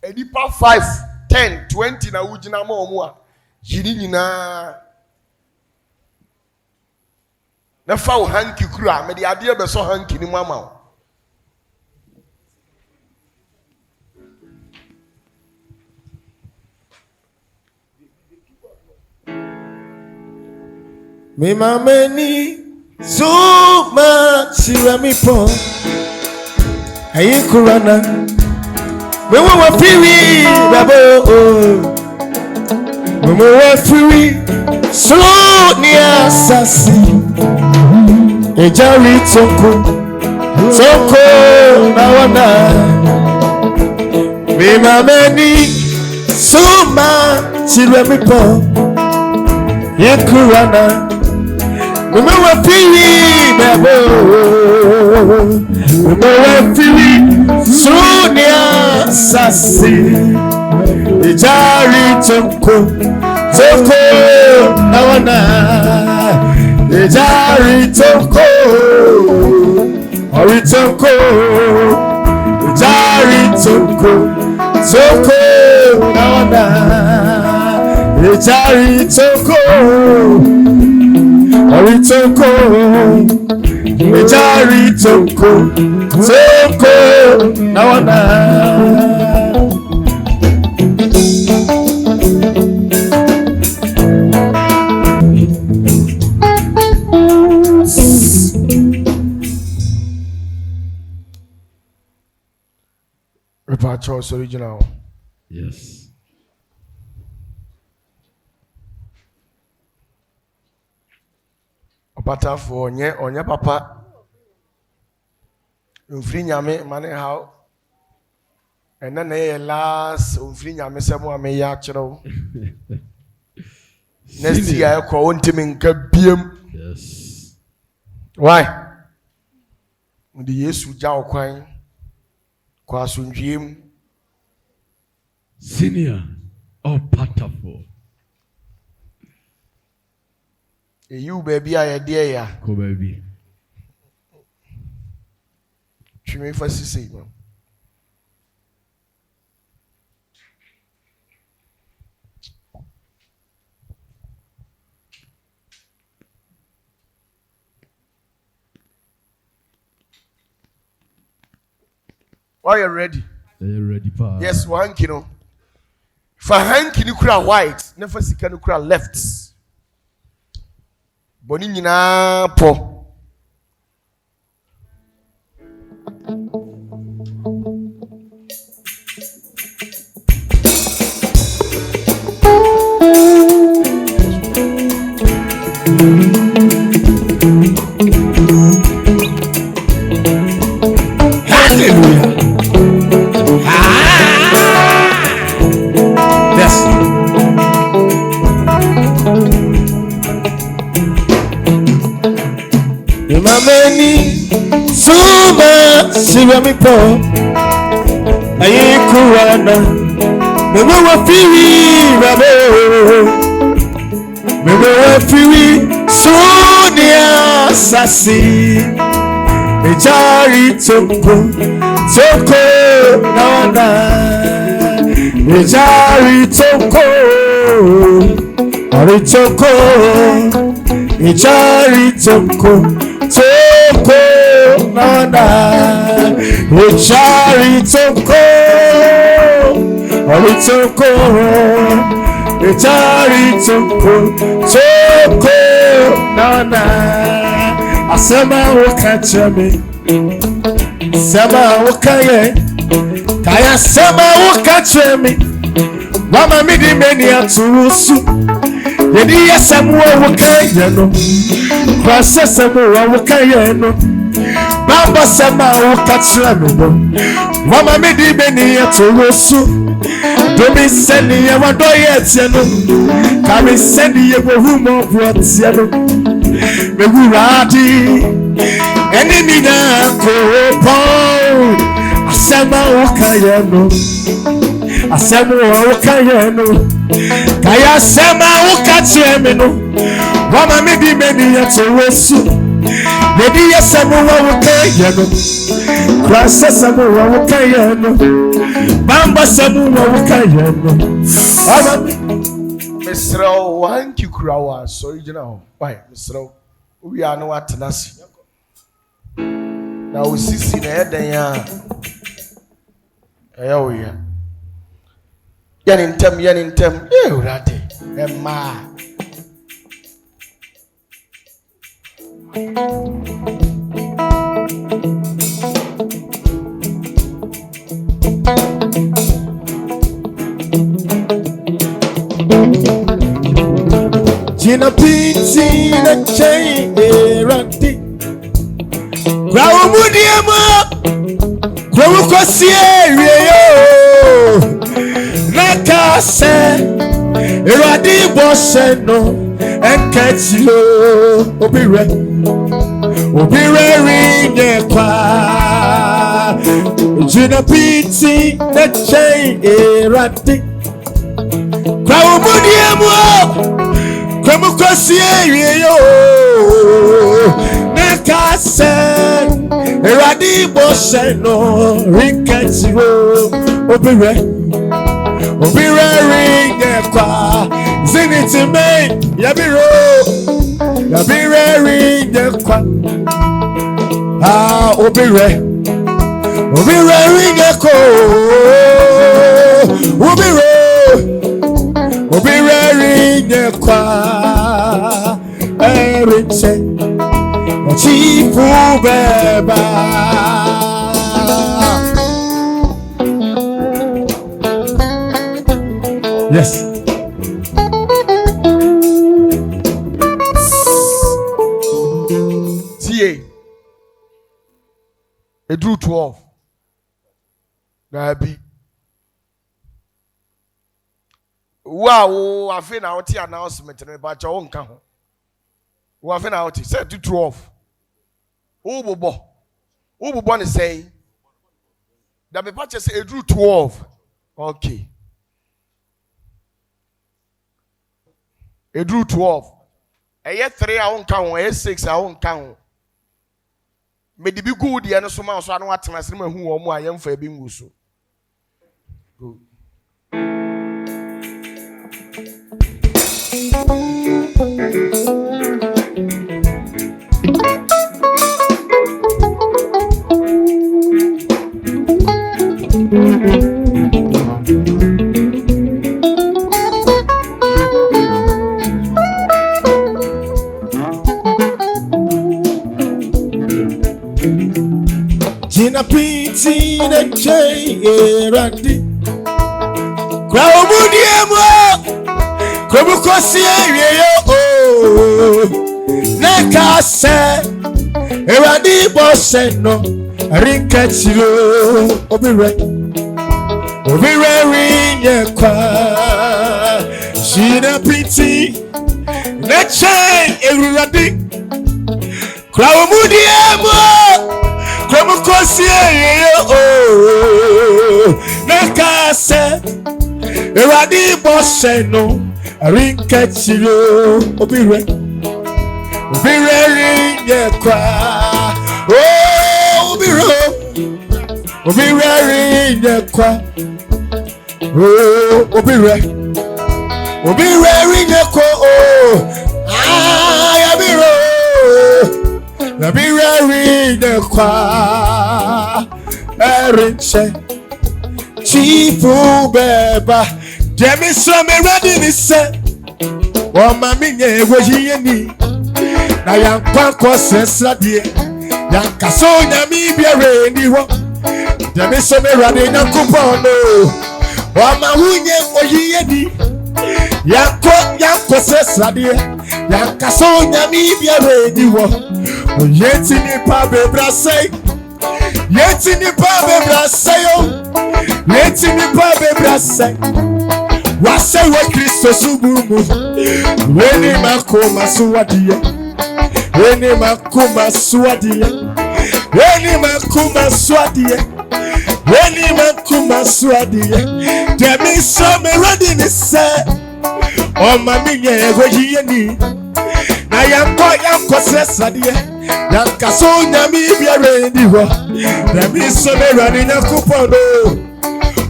Edipa 5, 10, 20 na ujina mo a yiri nyina na fa wo hanki kura me de ade be so hanki ni mu ama wo me mamani so much me po ayi kurana me wa free babo me wa free so near sasi ejari toko na wana me mamani so much me po ayi kurana me wa free babo me wa free Sonia Sassi Ejari Toko Nawana Ejari Toko Ori Toko Ejari Toko Nawana Ejari Toko Ori Toko Ejari Toko Nawana Repachos original. Yes. Opatafuor onye papa Umfri nyame mane how and then na last umfri nyame semo ame ya kiro next year I ko ontimi nka biem. Yes. Why? Ndi Yesu ja okwan kwa asundwiem Senior Opatafuor. You baby I dear ya. Ko baby. Twimi fa sisi no. Are you ready? Are you ready, pa? Yes, hanky no. For hanky ni kura white, never sika ni kura left. Boni nyina po. Hallelujah. Yes. Imameni Suma Siwami po Ayi kurana Meme wa fiwi Rabo Meme wa fiwi Sonia Sasi Ejari Toko Nawana Ejari Toko Ari Toko Ejari Toko Nawana Ejari Toko Ari Toko Ejari Toko Nawana Asema wakachame Sema wakaye Kaya sema wakachame Wama midi meni aturusu Yedi ya samuwa wakaye no Kwasa samuwa wakaye no Bamba sema wakachame no Wama midi meni aturusu Domi seni ya wadoye etieno Kami seni ya wahumo vuatieno Meguradi Enemy na kopo Asema wakayano Asema wakayano Kaya asema wakachemeno Wama midi meni ya towesu Lady Samuwa Wakayano, Rasa Samuwa Wakayano, Bamba Samuwa Wakayano. Mr. One Kukurawa, so you know, why, Mr. We are no what Tanasi. Now we see in the head, oh, yeah. Yan in tem, you ratty, Emma. Gina Pizzi, the chain, Randy. Graumudiama, Gramucosia, Nakase, Iradi Bosseno, and Catio, Obire, Rinekwa, Gina Pizzi, the chain, Randy. Graumudiama. Gramucosia, Nakase, Iradi Bosseno, Rinkatio, Obire, Rinekwa, Zinitime, Yabiro, Rinekwa, Obire, Rineko, Obire, Rinekwa, Erinche, Chifu Beba. Yes. TA. It drew 12. Nabi. Wow, I feel out the announcement about your own count. Who have been out, said to 12. Who born is saying that the patches it drew 12. Okay. It drew 12. A year 3 I won't count, a year 6 I won't count. May the be good, the so much I don't want to ask who or more I am for being Wusu. Good. Gina Pizzi, the chain, Randy. Graumudiamo, Gramucosia, Nakase, Iradi Bosseno, Rinkatio, Obire, Rinekwa, Gina Pizzi, the chain, Iradi. Graumudiamo, Gramucosia, Nakase, Iradi Bosseno, Rinkatio, Obire, Rinekwa, Obire, Rinekwa, Obire, Rinekwa, Yabiro, Rinekwa, Erinche, Chifu Beba, Jemiso me ready ni se, o mami nye wojiyeni, na yankwa kwa sesradie, yankaso nyami biere ni wo, Jemiso me ready na kupono, o mahunye wojiyeni, yanko sesradie, yankaso nyami biere ni wo, yeti ni pa bebrasei, yeti ni pa bebraseyo, yeti ni pa bebrasei. Wase we Kristo subumu, weni makoma suwadia, weni makoma suwadia, weni makoma suwadia, weni makoma suwadia. Demi so me ready ni se, o mami nye ego yeni, na yanko sesadie yanka so nyami biare ndi ho na mi so be rani na kupodo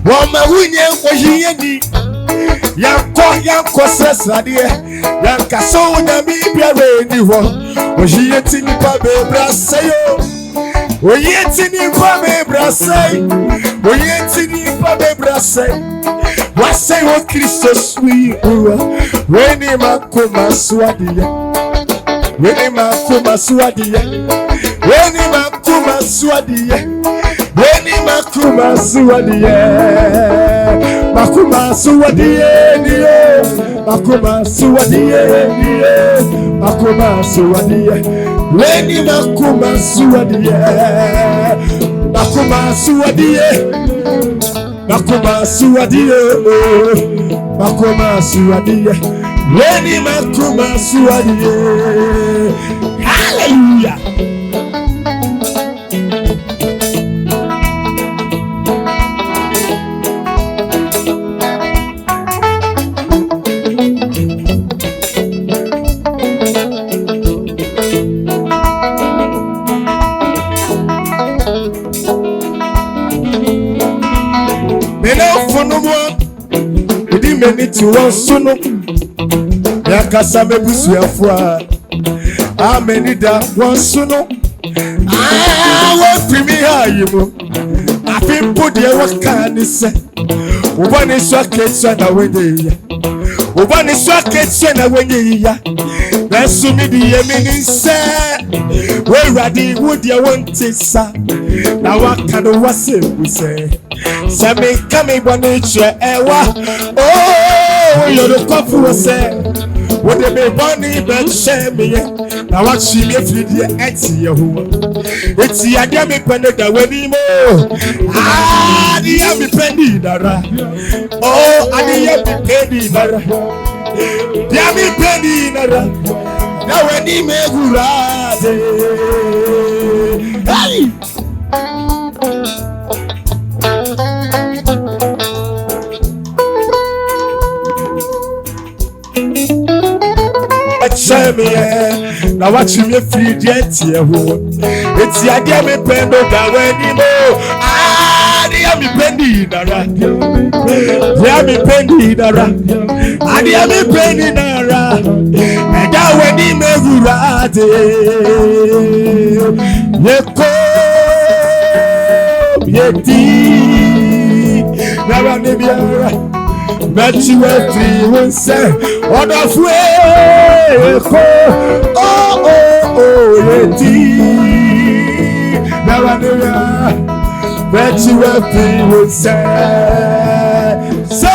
wo ma wunye wohiye ni yanko sesadie yanka so nyami biare ndi ho wohiye ti nipa be brasayo wohiye ti nipa be brasai wohiye ti nipa be brasai wasai wo Kristo sui uwa weni makoma swadia weni makoma swadia weni makoma swadia weni makoma swadia makoma swadia dio makoma swadia dio makoma swadia weni makoma swadia makoma swadia makoma swadia makoma swadia weni makoma swadia. Hallelujah. Many to one soon. Yakasa mebusu afua. Many that one soon. What premier you? I think put the what can you say? One is your kitchen away there. One is your kitchen away there. That's to me the eminence say. Where are the wood you want to say? Now what can we say? Sami kami boniche ewa. Oh, you're the coffee was said. What they be bunny but shame me. Now what she me free the eti yahu. It's the adami penny when mo. Ah, the yami penny dara. Oh, the yami penny dara. The yami penny dara. Now when he me gurade. Hey. Now watch me free jet here. It's the idea me pendo that when you know. Ah, the me penny nara. The me penny nara. Ah, the me penny nara. And that when he me gurade. Yeti. Now I'm the but you were free when say on the way. Oh, yeti. Now I know. But you were free when say so.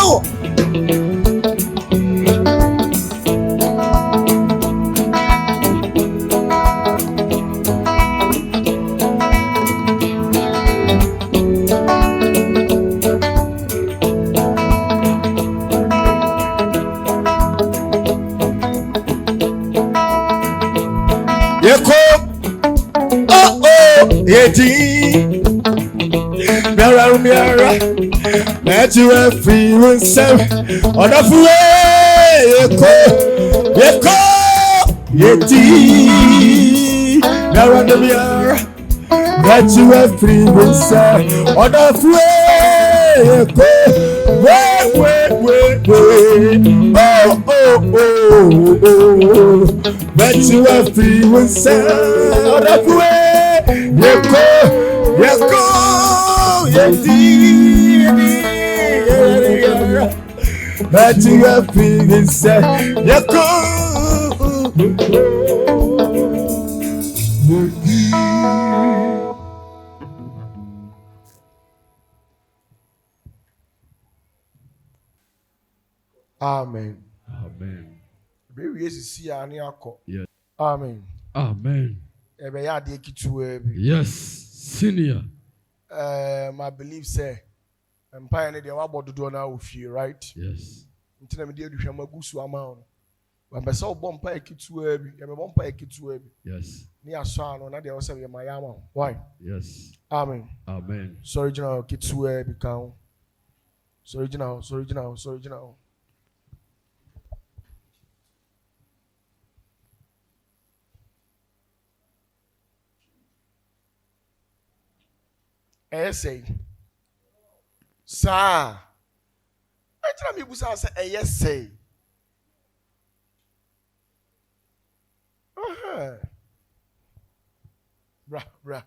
Yeti, Miara, let you have free and serve on the way. Yeti, Miara, let you have free and serve on the way. Wait. Oh, let you have free and serve on the way. Yeko, yeti, but you have been said, Yeko. Amen. Amen. Baby, yes, see any ako. Yes. Amen. Amen. Ebe ya de kitu Yes, senior. I believe say empire ne de wa bododo na ofie, right? Yes. Ntina me de aduhwa magusu ama on. Wa be say obom pa kitu abi, ya me bom pa kitu abi. Yes. Ni aso ano na de o say ye mayama. Why? Yes. Amen. Amen. So original kitu abi kan. So original. say. Sir. I tell me, Busa say, yes, say. Bruh.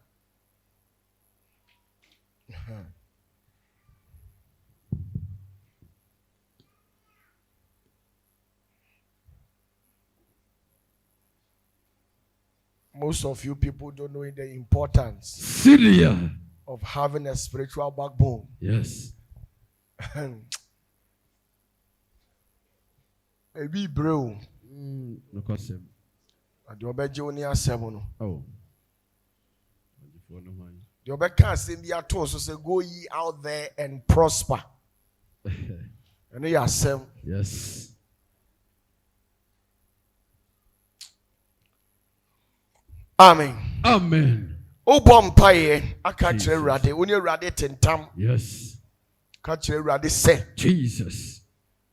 Most of you people don't know the importance Syria of having a spiritual backbone. Yes. Maybe bro. No question. The Obejonia Semono. Oh. The Obeka Cindia told us say, go ye out there and prosper. And they are sem. Yes. Amen. Amen. Obompaye, I catch a rade, when you're rade tentam. Yes. Catch a rade say. Jesus.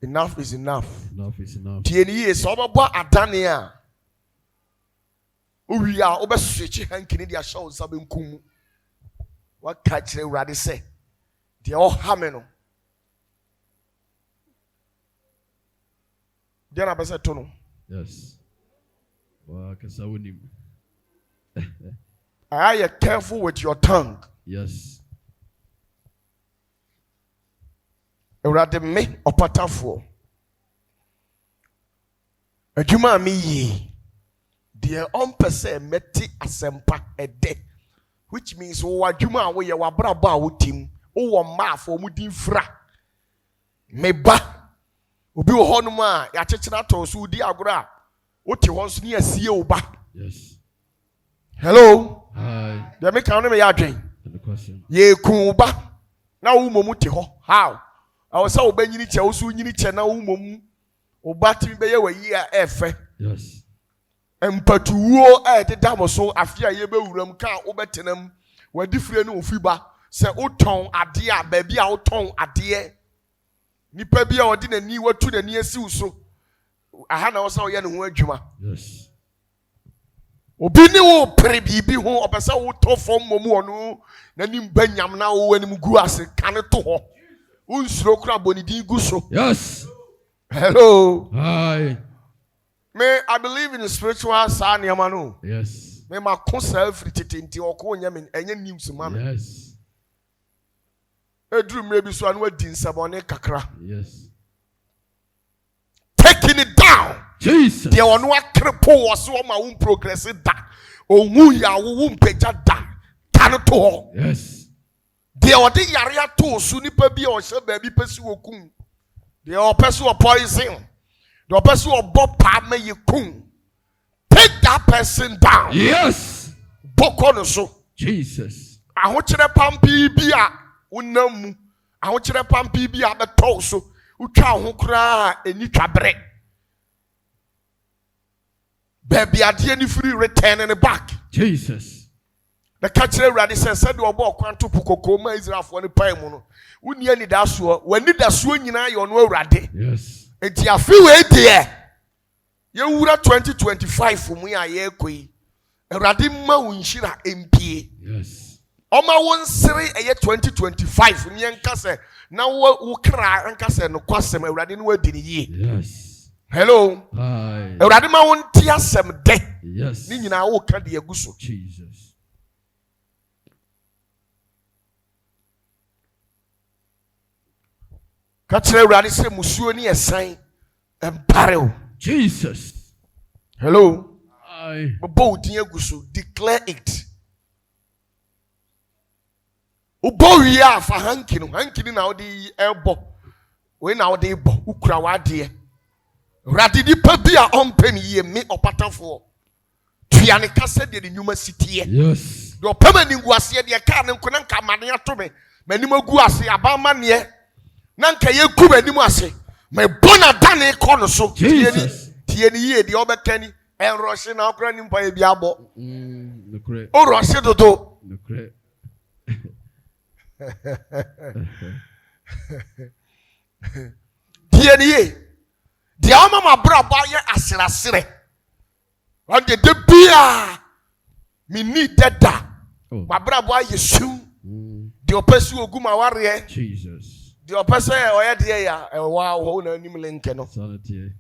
Enough is enough. Enough is enough. TNE is over what Adania. We are over switching and Canadian show something kum. What catch a rade say? The all hameno. Then I better to know. Yes. Are you careful with your tongue? Yes. Erade me Opatafuor. Adwuma mi yi. De ompese meti asempa ede. Which means wo adwuma wo ye wabraba a wotim. Wo ma afo mu din fra. Me ba. Obi wo honum a ya chechena to so di agora. Wote hon so ne asie wo ba. Yes. Hello. Hi. Dem me kan no me ya adwen. The question. Ye kun ba. Na wo momu te ho. How? I was so banyini che wo so nyini che na wo momu. Wo ba ti be ye wayi a efe. Yes. Empatuwo a ededa mo so afia ye be wuram ka wo betenam. Wadi fire no ofi ba. Se woton ade a ba bia woton ade. Nipa bia odi na ni watu na ni asi so. Aha na wo sa wo ye ne ho adwuma. Yes. Obi ni wo pere bibi ho opese wo to fom momu onu na nim banyam na wo anim gu ase kane to ho. Unsuro kura bonidi gu so. Yes. Hello. Hi. Me, I believe in spiritual side no. Yes. Me ma ko self tititi oko nya me enye news ma me. Yes. Edru mre bi so anu adi nsabone kakra. Yes. Taking it down. Jesus. There ono akrepo wo so ma wo progress da. Onwu ya wo mpagya da. Kane to ho. Yes. There odi yare ato so nipa bi o hye ba bi pesi okum. There o pesi o poison. The person who bought pa me kum. Take that person down. Yes. Boko no so. Jesus. Ahokyere pampi bia unamu. Ahokyere pampi bia beto so. Utwa ho kra eni twabre. Baby ade ni free return and back. Jesus. The catcher radi said do obo kwanto pukoko ma Israel fo ni pai mu no. Woni ani da so. Wani da so nyina ye ono awurade. Yes. Enti afi we die ye wura 2025 mu ya ye koi Awurade ma wo nhira empie. Yes. Oma won sere eye 2025 ni enka se na wo kra enka se no kwasem Awurade no wadi ni ye. Yes. Hello. Hi. Awurade ma won ti asem de. Yes. Ni nyina wo ka de aguso. Jesus. Kachire Awurade se musuo ni esan empareo. Jesus. Hello. Hi. Bobo din aguso declare it. Ubo wi afa hankini na odi ebo. We na odi bo ukura wade. Awurade di pa bia ompani ye me Opatafuor. Tua ne kase de ne nyuma sitie. Yes. Do pama ni nguase de ka ne nkona nka mane atome. Manim agu ase abama ne nanka ye ku manim ase. Me bona dane ko no so. Jesus. Tie ni ye de obekani enroshe na okra ni mpa ye bia bo. No correct. O roshe dodo. No correct. Tie ni ye. De ama mabra ba ye asirasire. On the bia me need that da. Oh. Mabra ba ye su. The opesi oguma warrior. Jesus. The opesi oya de ya wow ho na nim lenke no. Sanity.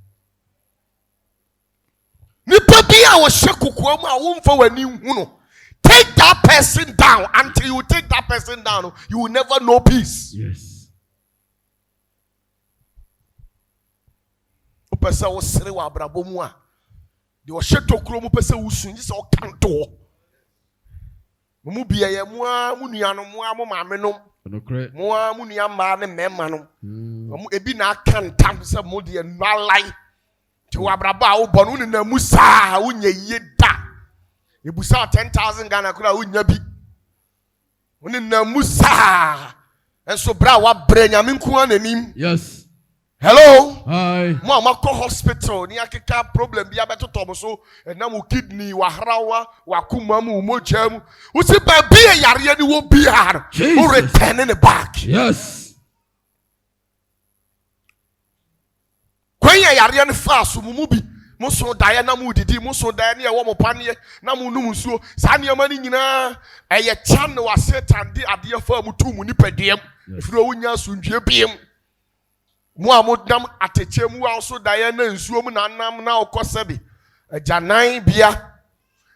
Nipa bi a wo hye kokoa mu a wo mfa wani hu no. Take that person down. Until you take that person down, you will never know peace. Yes. Opesa wo sere wa abrabo mu a. The ohye tokuro mu pesa wo sun ji se o kanto. Mu bia ye mu a mu nuano mu a mu maame no. No correct. Mu a mu nua ma ne mema no. Mu ebi na kantam se mu de no alai. Ti wo abrabo a wo bonu ne na mu saa wo nya ye da. Ebusa 10,000 Ghana kura wo nya bi. Wo ne na mu saa. Enso bra wa bre nyame nko ananim. Yes. Hello. Hi. Mo amako hospital ni akeka problem bi abetoto mo so na mo kidney wa harawa wa kuma mu moja mu. Wo si ba bi yare ni wo bi ha. Wo return in the back. Yes. Kwen yare ni fast mu bi. Mo so dae na mu didi mo so dae na e wo mo pane na mo num nsuo. Sa ne ma ni nyina eye chan wa Satan di ade fa mu tu mu nipadiem. Ifiro wo nya sundue biem. Mu amodam ateche mu also dae na nsuo mu na nam na okosebe ajanan bia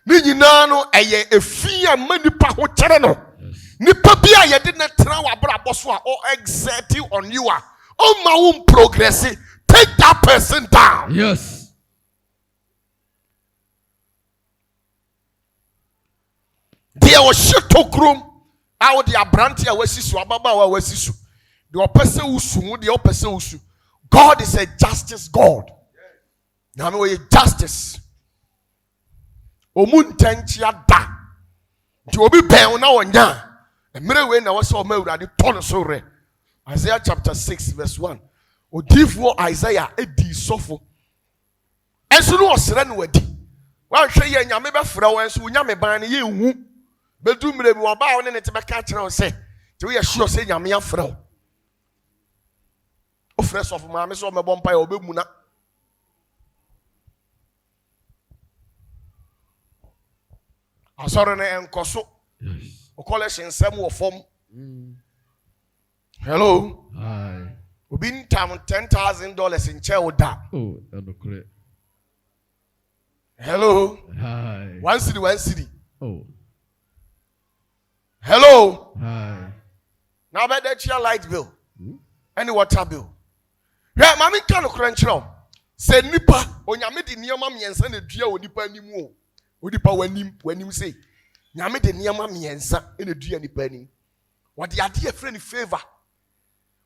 ni nyina no eye efi a manipa ho kere no nipa bia ye de na tra wa brabo so a o exert on you a o ma wo progress. Take that person down. Yes. There was shit tokrom out the abranti a wasisu ababa wa wasisu. The person usu, the person usu. God is a justice God. Now no justice. Omuntenchia da. To obi ben na onya. Emre we na wase o mawura de ton so re. Isaiah chapter 6 verse 1. Odifo Isaiah edi sofo. Enso no osere no wadi. Wan hwe ye nyame be fra wan so nyame ban ne ye hu. Bedu mre bi oba wo ne ne te be ka kire o se. Te we ye sure se nyame afra o. O fresh of maame so me bompa ya obemu na. Asore ne enkoso. Yes. O collection sem wo form. Hello. Hi. Obi ntam $10,000 in chair da. Oh, no correct. Hello. Hi. One city. Oh. Hello. Hi. Now about that your light bill. Any water bill. Yeah, mami kan okranchiro. Se nipa onyame de niam miensa na dua onipa anim o. Onipa wanim say. Nyame de niam miensa na dua nipa anim. What the idea friend favor.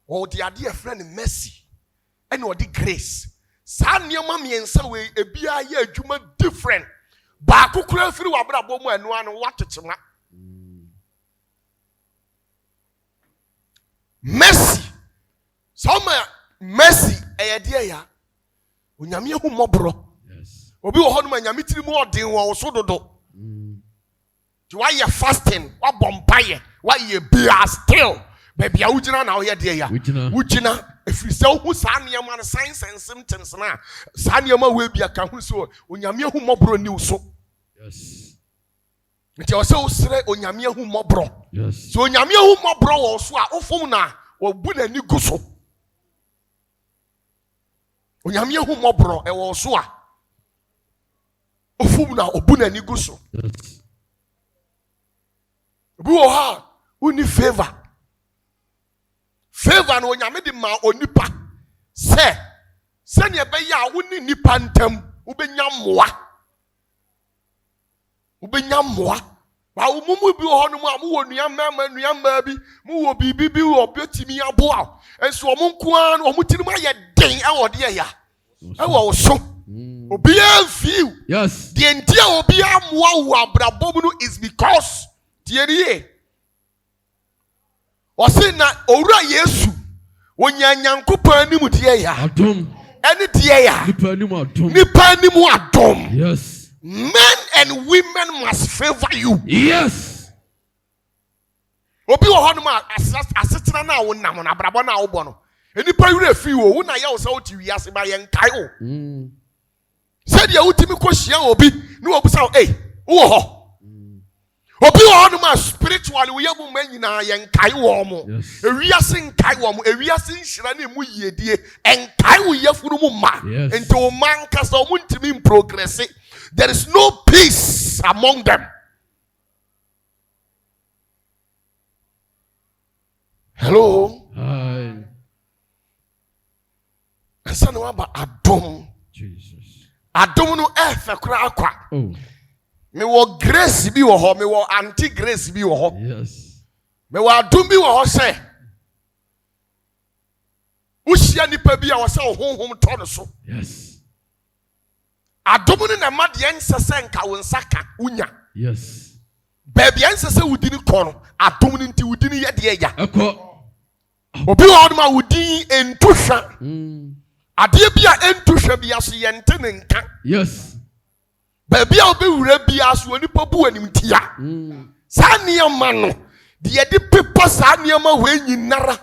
Or the idea friend mercy. And what the grace. Sa niam miensa we ebia ye adwuma different. Ba kokura firi wabrabo mu anu anu watechema. Mercy. Some mercy eyedie ya. Onyame hu mobro. Yes. Obi wo hono nyame tiri mu odin wo so dodo. Ti wa ye fasting, wa bompaye, wa ye bia still. Baby a ugina na oye de ya. Ugina efiri se hu sa niam na signs and symptoms na. Sa niam we bia ka hu so onyame hu mobro ni so. Yes. Nti o se o sere onyame hu mobro. Yes. So onyame hu mobro wo so a ofum na wo bu na ni gu so. Onyame hu mobro e wo so a ofum na obu na ni gu so. Yes. Obi wo ha uni favor no onyame di ma onipa se ne be ya woni nipa ntam ubenya moa ba umumu bi wo hono mu a mu wo nuamba bi mu wo bibi bi wo betimi aboa enso omo nko an omo tinim aye den e wo de ya e wo so obi afiu. Yes. The entire obi amoa wo abrabom no is because tieriye o se na owura Yesu wonya nyankopa anim de ya Adom. ene de ya nipa anim adom. Yes. Men and women must favor you. Yes. Obi wo hono ma asetena na wo nam na abrabo na wo bo no enipa yure fi wo na ya wo sa wo ti wiase ba ye nkai wo. Said ya utimi ko hia obi na wo busa wo wo ho Obi on ma spiritually we yamu men na yen kai womo. Yes. Ewiase nkai womo, ewiase nhira na mu yedie, enkai wo yafunu mu ma. Yes. Enti o man kasa o muntimi progress. There is no peace among them. Hello. Hi. Asa no aba adom. Jesus. Adom no efe kura akwa. Oh. Me wo grace bi wo ho, me wo anti grace bi wo ho. Yes. Me wo adom bi wo ho se. Ushia nipa bi a wo se honhom to no so. Yes. Adom no na ma de ensese nka wo nsaka unya. Yes. Baby ensese wudini ko no, adom no nti wudini ye de ya. Eko. Obi wo ma wudin entuhwa. Ade bia entuhwa bia so ye nte ne nka. Yes. Baby a obi wura bia so onipa bu anim tia. Sa niema no, de ye de pepa sa niema we nyinara.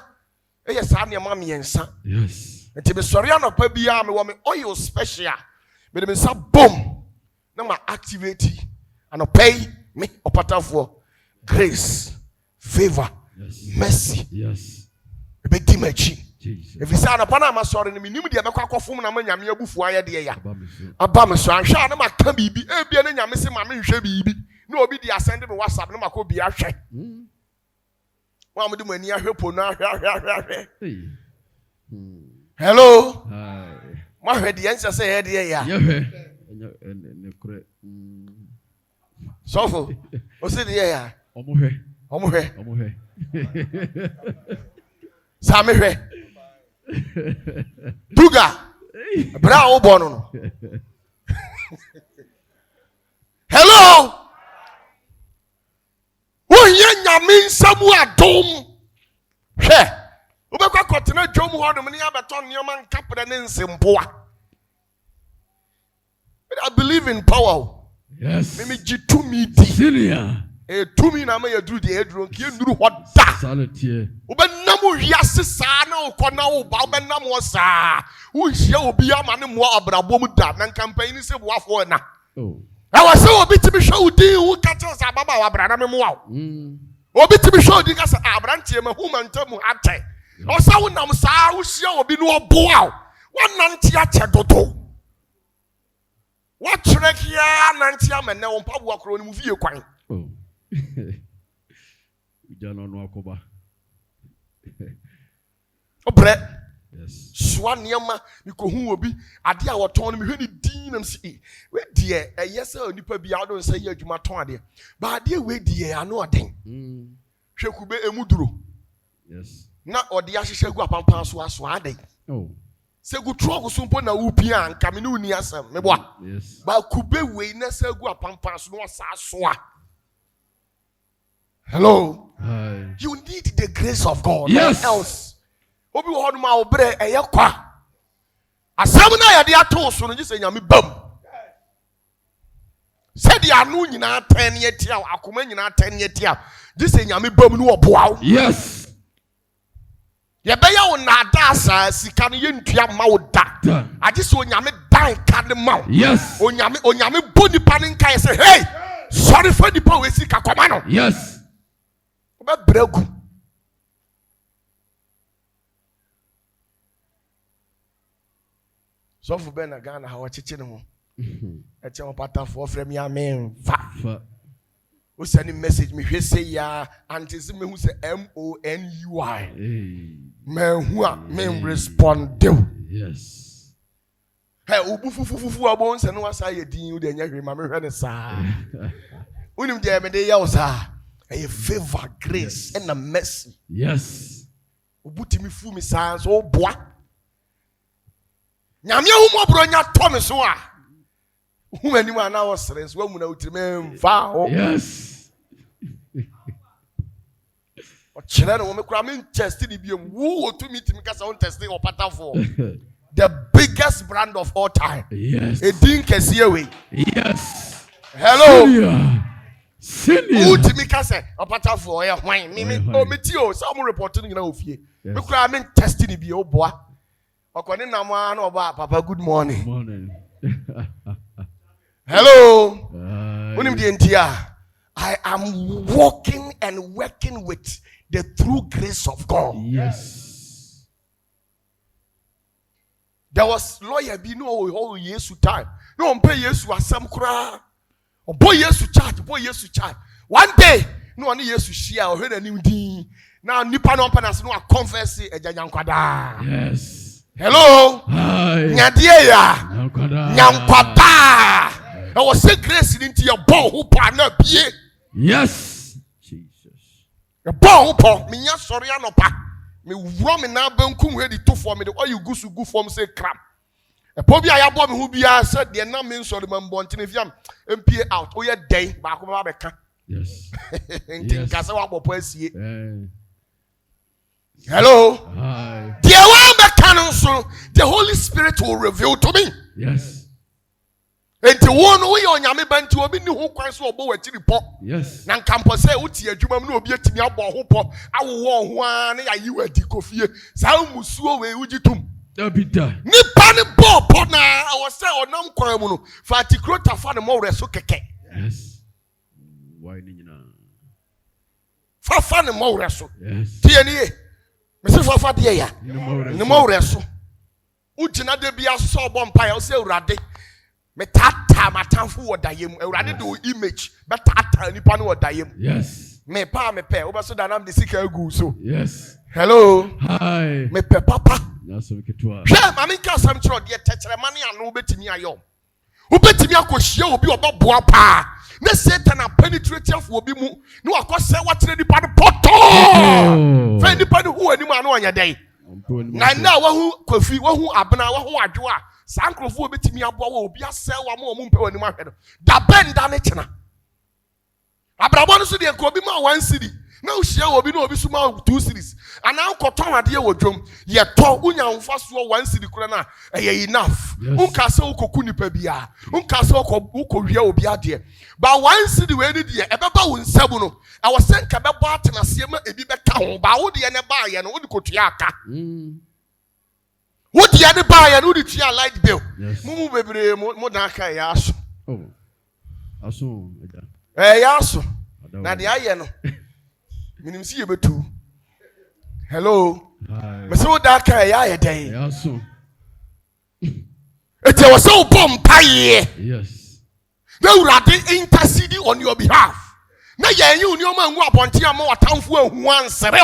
Eye sa niema miensa. Yes. Enti me sori anopa bia me wo me oil special. Me de me sa boom. Na ma activate anopa me Opatafuor grace, favor, Yes. mercy. Yes. Be di machi. Jesus. If you say anopa na ma sori ni me nim de be kwa kofum na ma nyame abufu aye de ya. Abamisu. Aba me so ahwe na ma ka bibi e bia na nyame se ma me hwe bibi na obi di asend me WhatsApp na ma ko bia hwe wa mo di mani ahwe po na ahwe Hey. hello Hi. ma hwe di ense se he de ya Yehe. Ne kure. sofo o se de ya Omohwe. omo hwe Omohwe. sa me hwe duga bra o bono no hello wo ye nyame nsamu adom hwe wo be kwa kotena dwom ho dum ne abeton nioma nkapre ne nsempoa. I believe in power. Yes. Me jitu mi di Senior. e tumi na me yadru di edru nki nduru hoda Salatier. wo be nam wiase saa na ukona wo ba wo be nam wo saa wo hia obi ama ne mo abrabo mu da na campaign se boafo na. Oh. I was so obi timi hwe odi wo ka che sa baba wa bra na me mo wa obi timi hwe odi ka sa abrantie ma hu mantam ate o sa wo nam saa wo hia obi no oboa wo nante ache dodo wo chere kia nante amene wo mpaboa kro ni mu vie kwan. Oh. Ujano no akoba. Obre Yes. swa niema mikohu obi ade a woton me hwe ni din nam si we die eyese onipa bia wo don say ye adwuma ton ade ba ade we die ano oden hwe kube emuduro Yes. na ode ahyehyɛ gu apampan so aso ade Oh. se gu trog so mpo na upia anka me ne uni asem me boa Yes. ba kube we na se gu apampan so no sa so a. Hello. Hi. You need the grace of God. Yes. Nothing else. Obi wo hono ma obre eye kwa. Asam na ya de ato so no gise nyame bam. Said ya anu nyina 10 yetia, akoma nyina 10 yetia. Gise nyame bam no oboa wo. Yes. Ye be ya wo na da asa sika no ye ntua ma wo da. Agise onyame dan ka ne ma wo. Yes. Onyame boni pa ne nka say hey, sorry for the power we sika koma no. Yes. Oba bragu. So for Ben Ghana how chichi ne ho. Eche Opatafuor frɛ me amen. Fa. O send a message me hwe say ya anti me hu say MONUI. Hey. Me hu a me respond. Yes. Hey, obu fufufufu abon se no asa ye din u de nya hwe ma me hwe ne saa. Unim de me de ya o saa. A favor, grace, and a mercy. Yes. Obu timi fu mi saa so boa. Nyame hu mo bro nya to me so a. Hu ani ma na wo sere so amu na utime mfa ho. Yes. O chere no me kura me test ni biem. Wo otu mi timi kasa on test Opatafuor. The biggest brand of all time. Yes. A din kese we. Yes. Hello. Senior. Utimi kasa Opatafuor ya hwan. Me o meti o some report ni na ofie. Me kura me test ni bi o boa. Okoni na mo na oba papa good morning. Morning. Hello. Unim di entia. I am walking and working with the true grace of God. Yes. There was lawyer be no Yesu time. No pay Yesu asem kra. Boy Yesu charge. One day, no one Yesu share or heard a new din. Now nipa no panas no confess ejanyankwada. Yes. Hello. Hi. Nyadia. Nyankwada. I was say grace into your ball who partner be. Yes. Jesus. A ball who me nya sorry anopa. Me wrong me na benkum ready to for me the all you go for me say crap. A pobi ayabo me who be said the na me sorry man bontin if yam MPA out. Oh yeah day ba ko ba beka. Yes. Ntin kasa wa bopo asie. Eh. Hello. Hi. The Holy Spirit will reveal to me. Yes. Enti won we onyame banti obi ni ho kwan so obo wachiri po. Yes. Na nkampo se uti adwuma mu na obi atimi abo ho po awo ho a na yayi wadi kofie. Sa musuo we ujitum. Dabida. Nipa ne bo po na o se onam kwan mu no. Fa tikrota fa ne mo reso keke. Yes. Why ni nyina? Fa ne mo reso. Yes. Tie ni e. Me se fa de ya. Ne mo reso. Ujina de bia so bo mpa ya o se urade. Me tata matamfu wo dayem awurade do image be tata nipa no wo dayem. Yes. Me pa me pe obeso danam de sika gu so. Yes. Hello. Hi. Me pe papa. Naso ketwa. Hwe mama nka sam chiro de techere mane anu betimi ayo. Obetimi akohia obi oboboa pa. Na Satan a penetrate for obi mu. No akose wakyere nipa no poto. Fe nipa no hu anim anu onya den. Na wahu kofi wahu abena wahu adwo a sankrofo obetimi aboa wo obi asel wa ma omumpe wani ma hwe no da benda ne kyena abrabo no so de ko obi ma 1 city na ohia obi na obi so ma 2 cities ana nkoton ade wo dwom ye to unya mfa so 1 city kura na eye enough unka se ukoku nipa bia unka se ukowia obi ade ba 1 city we ni de ebeba wo nsabu no awo senka bebo atenase ma ebi beka ho ba wo de ne ba ye no wo de kotua aka what the other buy and who did you light bill? Mumu bebre mo dan kai yaso. Oh. Aso. Yaso. Na de aye no. Minim si yebetu. Hello. Hi. Me so da kai ya ye den. Yaso. Ete wo so bom paye. Yes. Na urade intercede on your behalf. Na ye yin uni o ma nwu abonte am watamfo ahu ansere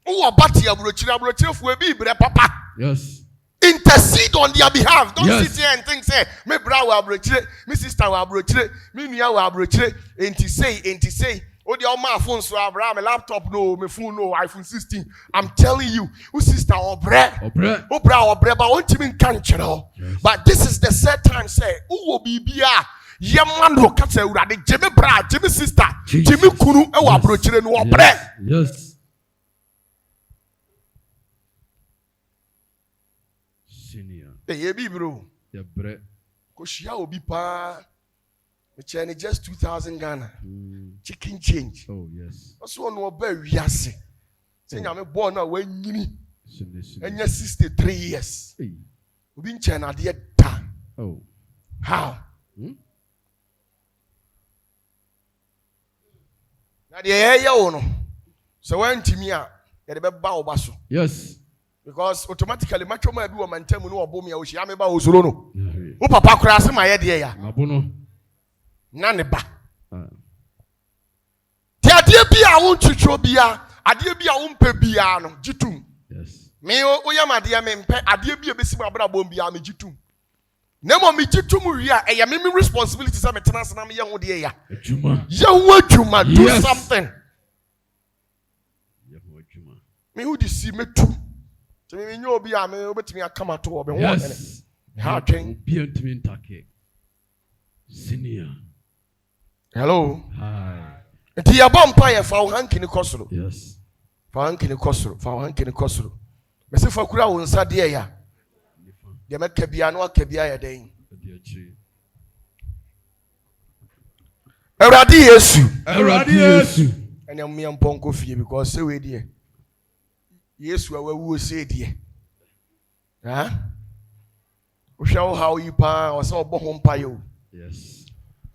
wo obati abrochire fu ebi bre papa. Yes. Intercede on their behalf. Don't Yes. sit here and think, say, me bra will abrochire, me sister will abrochire, me nia will abrochire, enti say, oh, the my phone so Abraham, my laptop no, my phone no, iPhone 16. I'm telling you, who sister or bra, but what you mean can't you know? But this is the third time, say, who will be bia, yaman who catch a radi, Jimmy bra, Jimmy sister, Jimmy kunu, oh, abrochire no bra. Yes. Hey, bro. Yeah, bre. Koshia obi pa. Me chene just 2,000 Ghana. Chicken change. Oh, yes. Also no be wiase. Say nyame born na wanyini. Enya 63 years. Hey. Obi nchena de da. Oh. How? Na de ye wo no. So wantimi a ye de be ba wo ba so. Yes. Because automatically matcho ma bi wo mantam no obo me a wo hia me ba wo soro no. Wo papa kura ase ma ye de ya. Abono. Na ne ba. Ti ade bi a wo twetwo bia, ade bi a wo mpa bia no gitum. Yes. Me wo yam ade me mpa ade bi a besi ma bra bom bia me gitum. Nemo me gitum wi a eye me responsibility say me tena se na me ye ho de ya. Adwuma. Ye ho adwuma do something. Ye ho adwuma. Me who di si metu. Ti me nyo obi a me obetimi akama to obi ho ene. Ha twen. Be ntimi ntake. Senior. Hello. Hi. Nti ya bompa ye fa wo hankini kosoro. Yes. Fa hankini kosoro. Me se fa kura wo nsa de ya. De meka bia no aka bia ya den. Awurade Yesu. Ene me mponko fie because say we die. Yesu awu say die. Ha? Wo hwa wo how you pa o say obo ho mpa yo. Yes.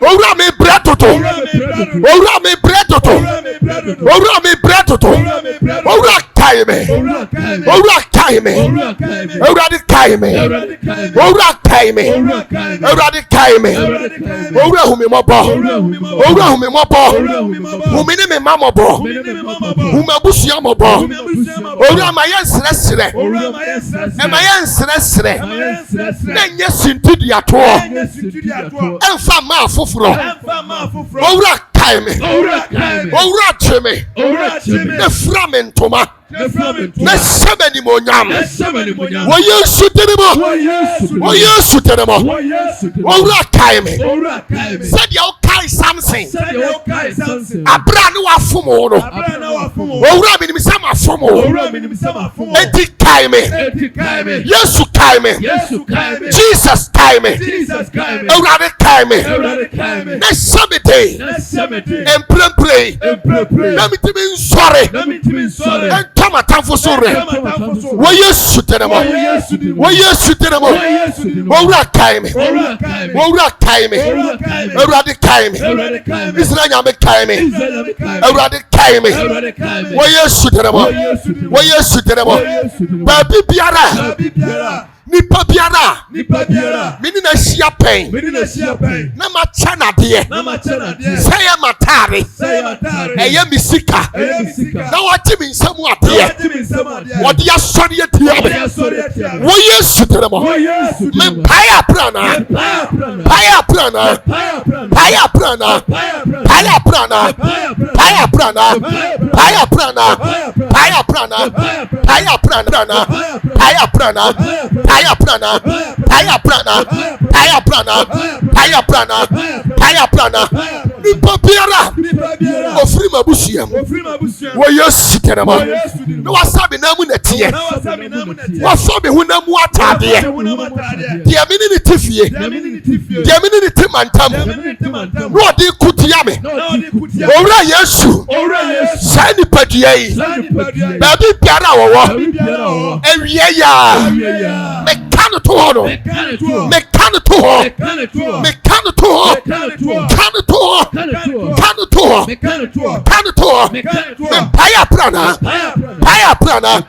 owura mi bread toto owura mi bread toto owura mi bread toto owura kai me owura kai me owura di kai me owura kai me owura di kai me owura hu mi mo bo owura hu mi mo bo hu mi ni mi ma mo bo hu ma busia mo bo owura ma yen sere e ma yen sere na nye sintidi ato enfa ma foforo owura kai me owura cheme na fra me ntoma na semeni monyam wo yesu tenemo wo yesu tenemo owura kai me said ya kai something abra no afomo no owura me ni sama afomo enti kai me yesu kai me jesus kai me owura kai me na semete emprepre na mitimi nsore come at for sorry. Why you shooting them? Why you shooting them? Owura kai me. Owura kai me. Owura di kai me. Israel me kai me. Owura di kai me. Why you shooting them? Why you shooting them? Baby biara. Nipa biara mini na hia pen na ma chana de say matare eye misika na wati mi nsamu ade wodi asori etia wo yesu teremo me paya prana paya prana paya prana paya prana paya prana paya prana paya prana paya prana paya prana Paya prana, paya prana, paya prana, paya prana, paya prana. Nipa biara, ofri mabusiam. Wo yesu tenema. No wasabi na mu netie. Wasabi hu na mu atade. Dia mini ni tifie. Dia mini ni timantam. No odi kutia me. Owura yesu. Sai ni padua yi. Baby biara wo. Ewie ya. Mekano to hono. Mekano to ho. Mekano to ho. Kano to ho. Kano to ho. Kano to ho. Paya prana. Paya prana.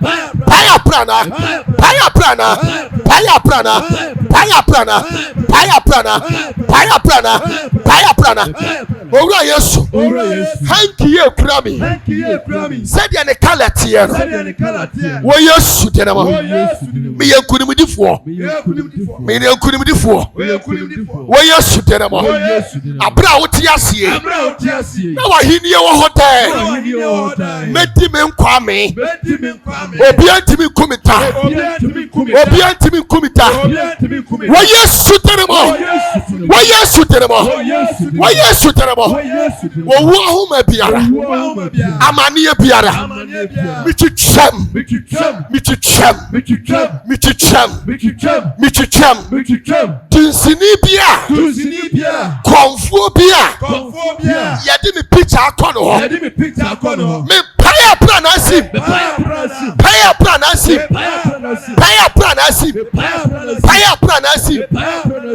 Paya prana. Paya prana. Paya prana. Paya prana. Paya prana. Paya prana. Paya prana. Owura yesu. Hanki ye krami. Said ya ne kala tie no. Wo yesu tenama. Me yankuni mudifo. Me yankuni mudifo. Wo yesu tenama. Abra woti asie. Na wa hini wo hotel. Meti me nkwa me. Obi antimi kumita. Obi antimi kumita. Wo yesu tenama. Wo yesu tenama. Wo yesu tenama. Wo wo ma biara. Amani biara. Michichem. Tinsini bia. Konfuo bia. Yedi mi picture akono. Me paya plan asip. Paya plan asip. Paya plan asip. Paya plan asip.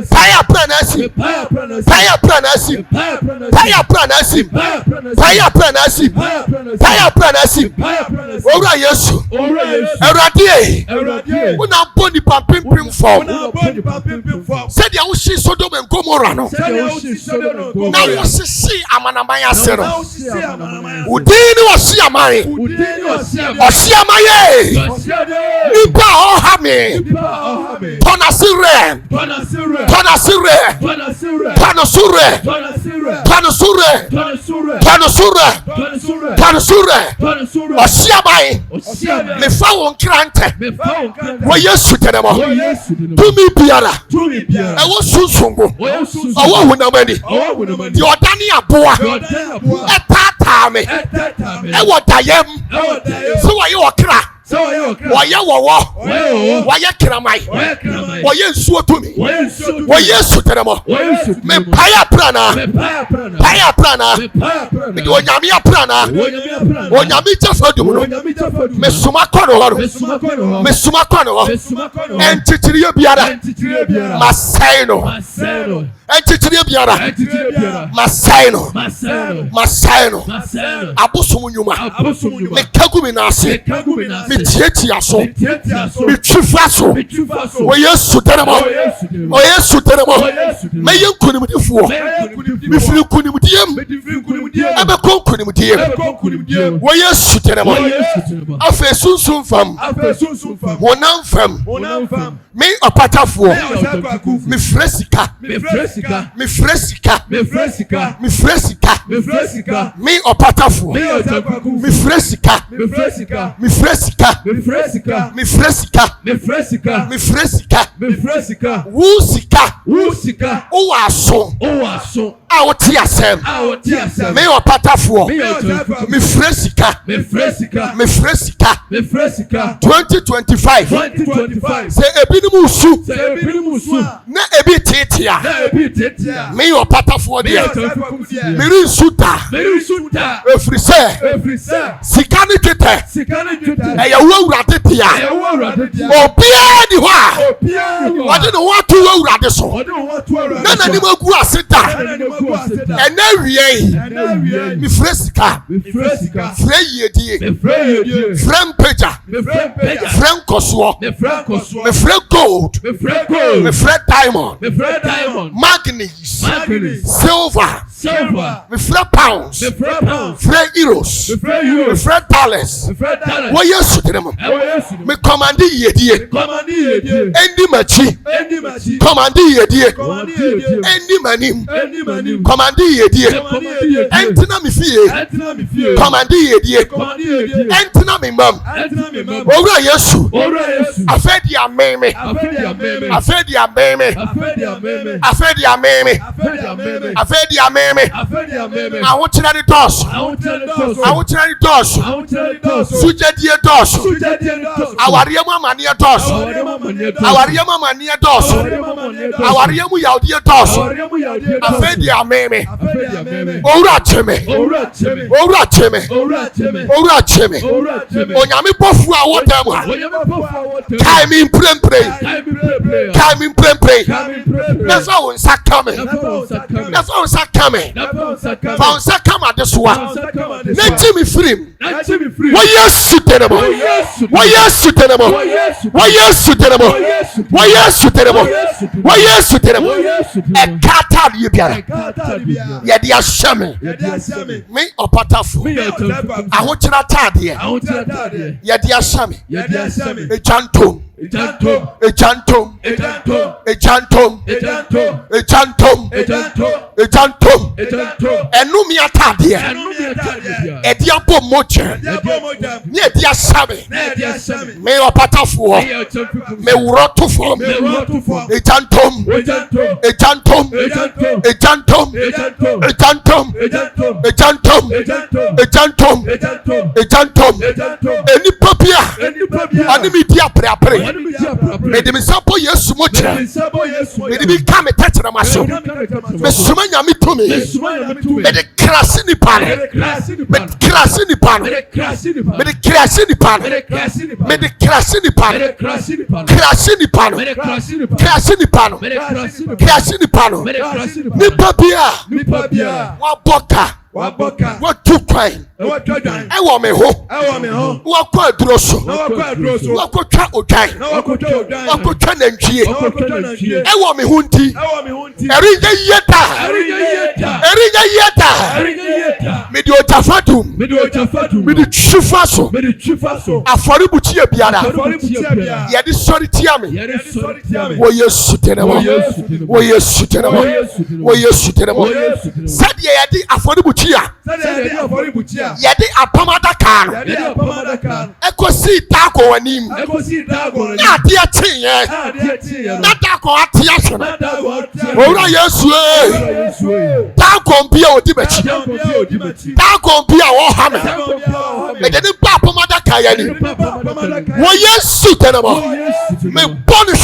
Paya plan asip. Paya plan asip. Paya plan asip. Paya plan asip. Paya plan asip. Owura yesu. Erade. Una body pampim form. Said ya ushi Sodom and Gomorrah no. Now you see amanamaya sero. Udini wasi amai. Osi amaye. Nipa ohame. Tonasire. Osi amaye. Me fa won krante. Wo yesu tenemo. Tumi biara. Ewo sunsungo. Owo hunamani. Di odani aboa. Etata me. Ewo dayem. So wa ye okra. wɔyɛ wɔwɔ wɔyɛ kramai wɔyɛ nsuo tumi wɔyɛ sutenemo me paya prana me onyame prana onyame jafadum no me suma kono horo entitiriye biara masai no entitiriye biara masai no abosom nyuma me kagumi na ase me tietia so me twifa so wɔyɛ sutenemo me yenkunimdifuo me firi kunimdiem ebe konkunimdiem wɔyɛ sutenemo afa sunsun fam honam fam me opatafuo me fresika me opatafuo me fresika wusika owaso awoti asem me opatafuo me fresika 2025 say ebinim usu na ebi tetia me opatafuo dia me suta efrise sika ni tete eya wurade tia obia di ho a wode no watu wurade so na ni magu aseta ena wie mi fresika fre yedie frem peja frem koso me fre gold me fre diamond manganese silver me fre pounds fre euros me fre dollars wo yesu dem me command yedie endi machi command yedie endi manim command yedie entina mi fie command yedie entina mi mam owura yesu afedi ameme awuchira ni dos sujadie dos awariemu amanie dos awariemu yaudie dos afedi ameme owura cheme onyame bofu awotam kai mi prempre that's how we start coming found sakama this one let me free why yes terrible e kata die biara ye dia shame me opatafuo ahokyira tade ye dia shame e chantom enumi atade e dia bom moche ne dia shame me opatafuo me wurotofo e chantom eni popia ani mi dia pre me de misapo yesu moche me de bi ka me tetere maso me suma nyame tumi me de krasi ni pan ni papia waboka watu kwan ewo me ho wakọ adroso wakọtwa odwan wakọtwa nantwie ewo me ho nti erinye yeta me di otafatum me di chufaso afoributi biara ye di sori tia me wo yesu tenemo sadia ye di afoributi Yɛde apam adaka no ɛkɔsi dago anim na adeɛ kyeeɛ na dago ate ahwɛ no owura Yesu dago bi a odi m'akyi dago bi a wɔha me mede ne ba apam adaka yɛ ni wɔ Yesu tɛnɛmɔ me bɔne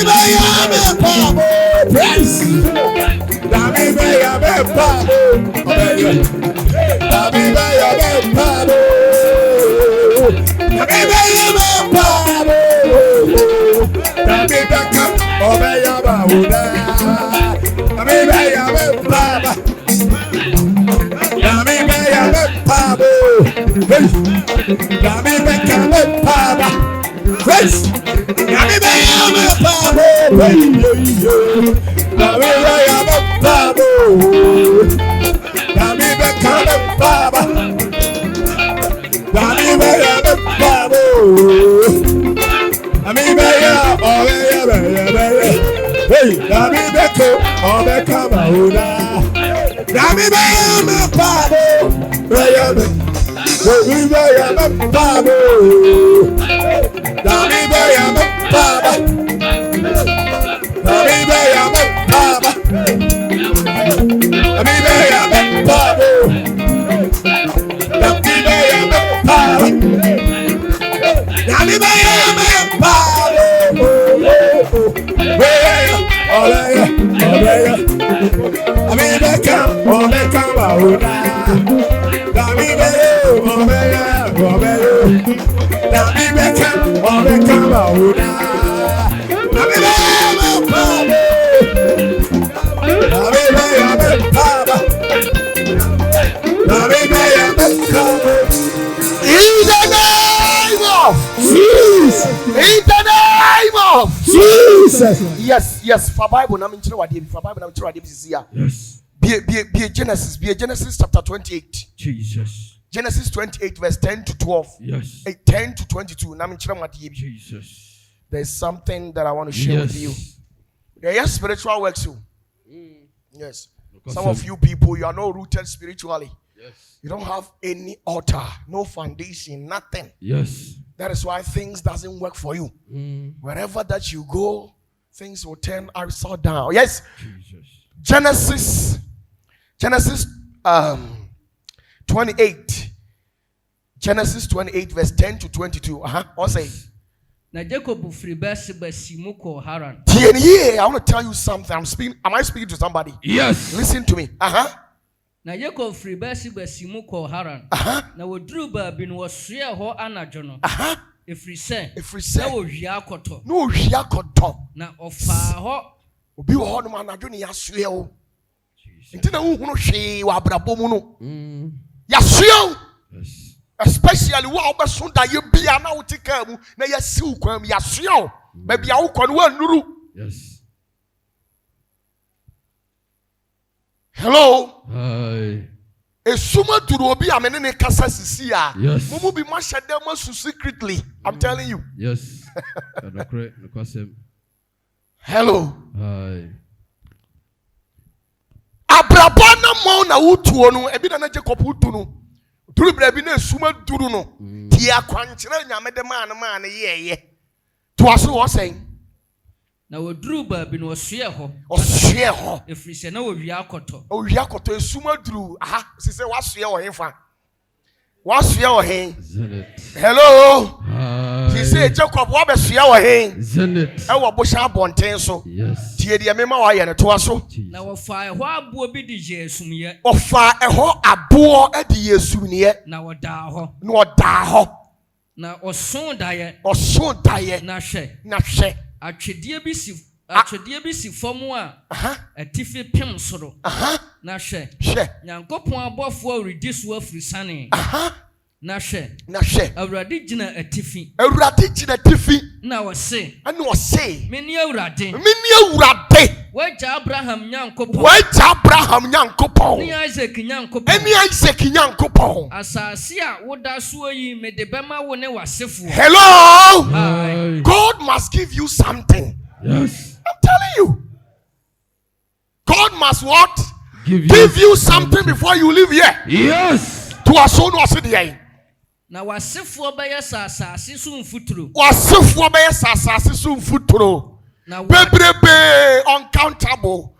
Dami baya me pabo. Praise. Dami baya me pabo. Dami baya me pabo. Dami baya me pabo. Dami baka obeya bahuda. Dami baya me pabo. Dami baya me pabo. Dami baka me pabo. Praise. Dami baya me pabo. Dami baya me pabo. Dami baka me pabo. Dami baya me pabo. Dami baya obeya baya. Hey, Dami baka obeka bahuda. Dami baya me pabo. Baya me. Dami baya me pabo. Dami baya me pabo. Dami baya me pabo. Dami baya me pabo. Dami baya me pabo. Dami baya me pabo. Baya, olaya, olaya. Dami baka, obeka bahuda. Dami baya, obeya, obeya. Dami baka, obeka bahuda. Dami baya me pabo. Dami baya me pabo. Dami baya me pabo. In the name of Jesus. In the name of Jesus. Yes. For Bible, na minchire wade. For Bible, na minchire wade bisi ya. Yes. Be Genesis chapter 28. Jesus. Genesis 28 verse 10 to 12. Yes. 10 to 22. Na minchire wade bi. Jesus. There's something that I want to share with you. There are spiritual works too. Yes. Some of you people, you are not rooted spiritually. Yes. You don't have any altar, no foundation, nothing. Yes. That is why things doesn't work for you. Wherever that you go, things will turn upside down. Yes. Jesus. Genesis 28. Genesis 28 verse 10 to 22. What say? Na Jacob firi Beersheba simu kɔ Haran. I want to tell you something. Am I speaking to somebody? Yes. Listen to me. Na Jacob firi Beersheba simu kɔ Haran. Na woduru baabi no wɔsoɛɛ hɔ anadwo no. Ɛfiri sɛ na wɔwia akɔtɔ. No wia akɔtɔ. Na ɔfaa hɔ. Obi wɔ hɔ no anadwo ne yasoɛ o. Nti na wohunu hwee wɔ abrabɔ mu no. Yasoɛ o. Yes. Especially what obeso da ye bia na wotika mu na yasiw kwam yasoa ba bia wo kɔ no wanuru. Yes. Hello. Hi. Esuma duru obi amene ne kasa sisi a. Yes. Mumu bi ma hyede ma su secretly. I'm telling you. Yes. Hello. Hi. Abrabɔ na mo na wutuo no ebi na Jacob wutu no. Duru brabi na esuma duru no. Ti akwankyere nyame de man yeye. To aso wo sen. Na woduru baabi no wɔsoɛɛ hɔ. Ɔsoɛ hɔ. Ɛfiri sɛ na wɔwia akɔtɔ. Owia akɔtɔ esuma duru. Sise wasoɛ wɔ hefa. Wasoɛ wɔ he? Hello. He said Jacob wa besoɛ wɔ he? Zenit. E wo bosha abonten so. Yes. Tie de mema wa yɛ ne to aso. Na wɔfaa ɛhɔ aboɔ bi de yɛ asumyɛ. Ɔfa ɛhɔ aboɔ e de yɛ asumniɛ. Na wɔdaa hɔ. Na ɔdaa hɔ. Na ɔso daeɛ. Ɔso daeɛ. Na hwɛ. Na hwɛ. Atwedeɛ bi si fam a atifi pem soro. Na hwɛ. Hwɛ. Nyankopɔn abɔfoɔ redi so afiri sane. Na hwɛ. Na hwɛ. Awurade gyina atifi. Awurade gyina atifi. Na wɔse. Ɛna ɔse. Mene Awurade. Mene Awurade. Wagya Abraham Nyankopɔn. Wagya Abraham Nyankopɔn. Ne Isaac Nyankopɔn. Ɛne Isaac Nyankopɔn. Asase a woda so yi mede bɛma wo ne w'asefoɔ. Hello. Hi. God must give you something. Yes. I'm telling you. God must what? Give you something before you leave here. Yes. To a son or city. Na w'asefoɔ bɛyɛ sɛ asase so mfuturo. Wasifuwa be sasasi so futuro. Na Bebrebe uncountable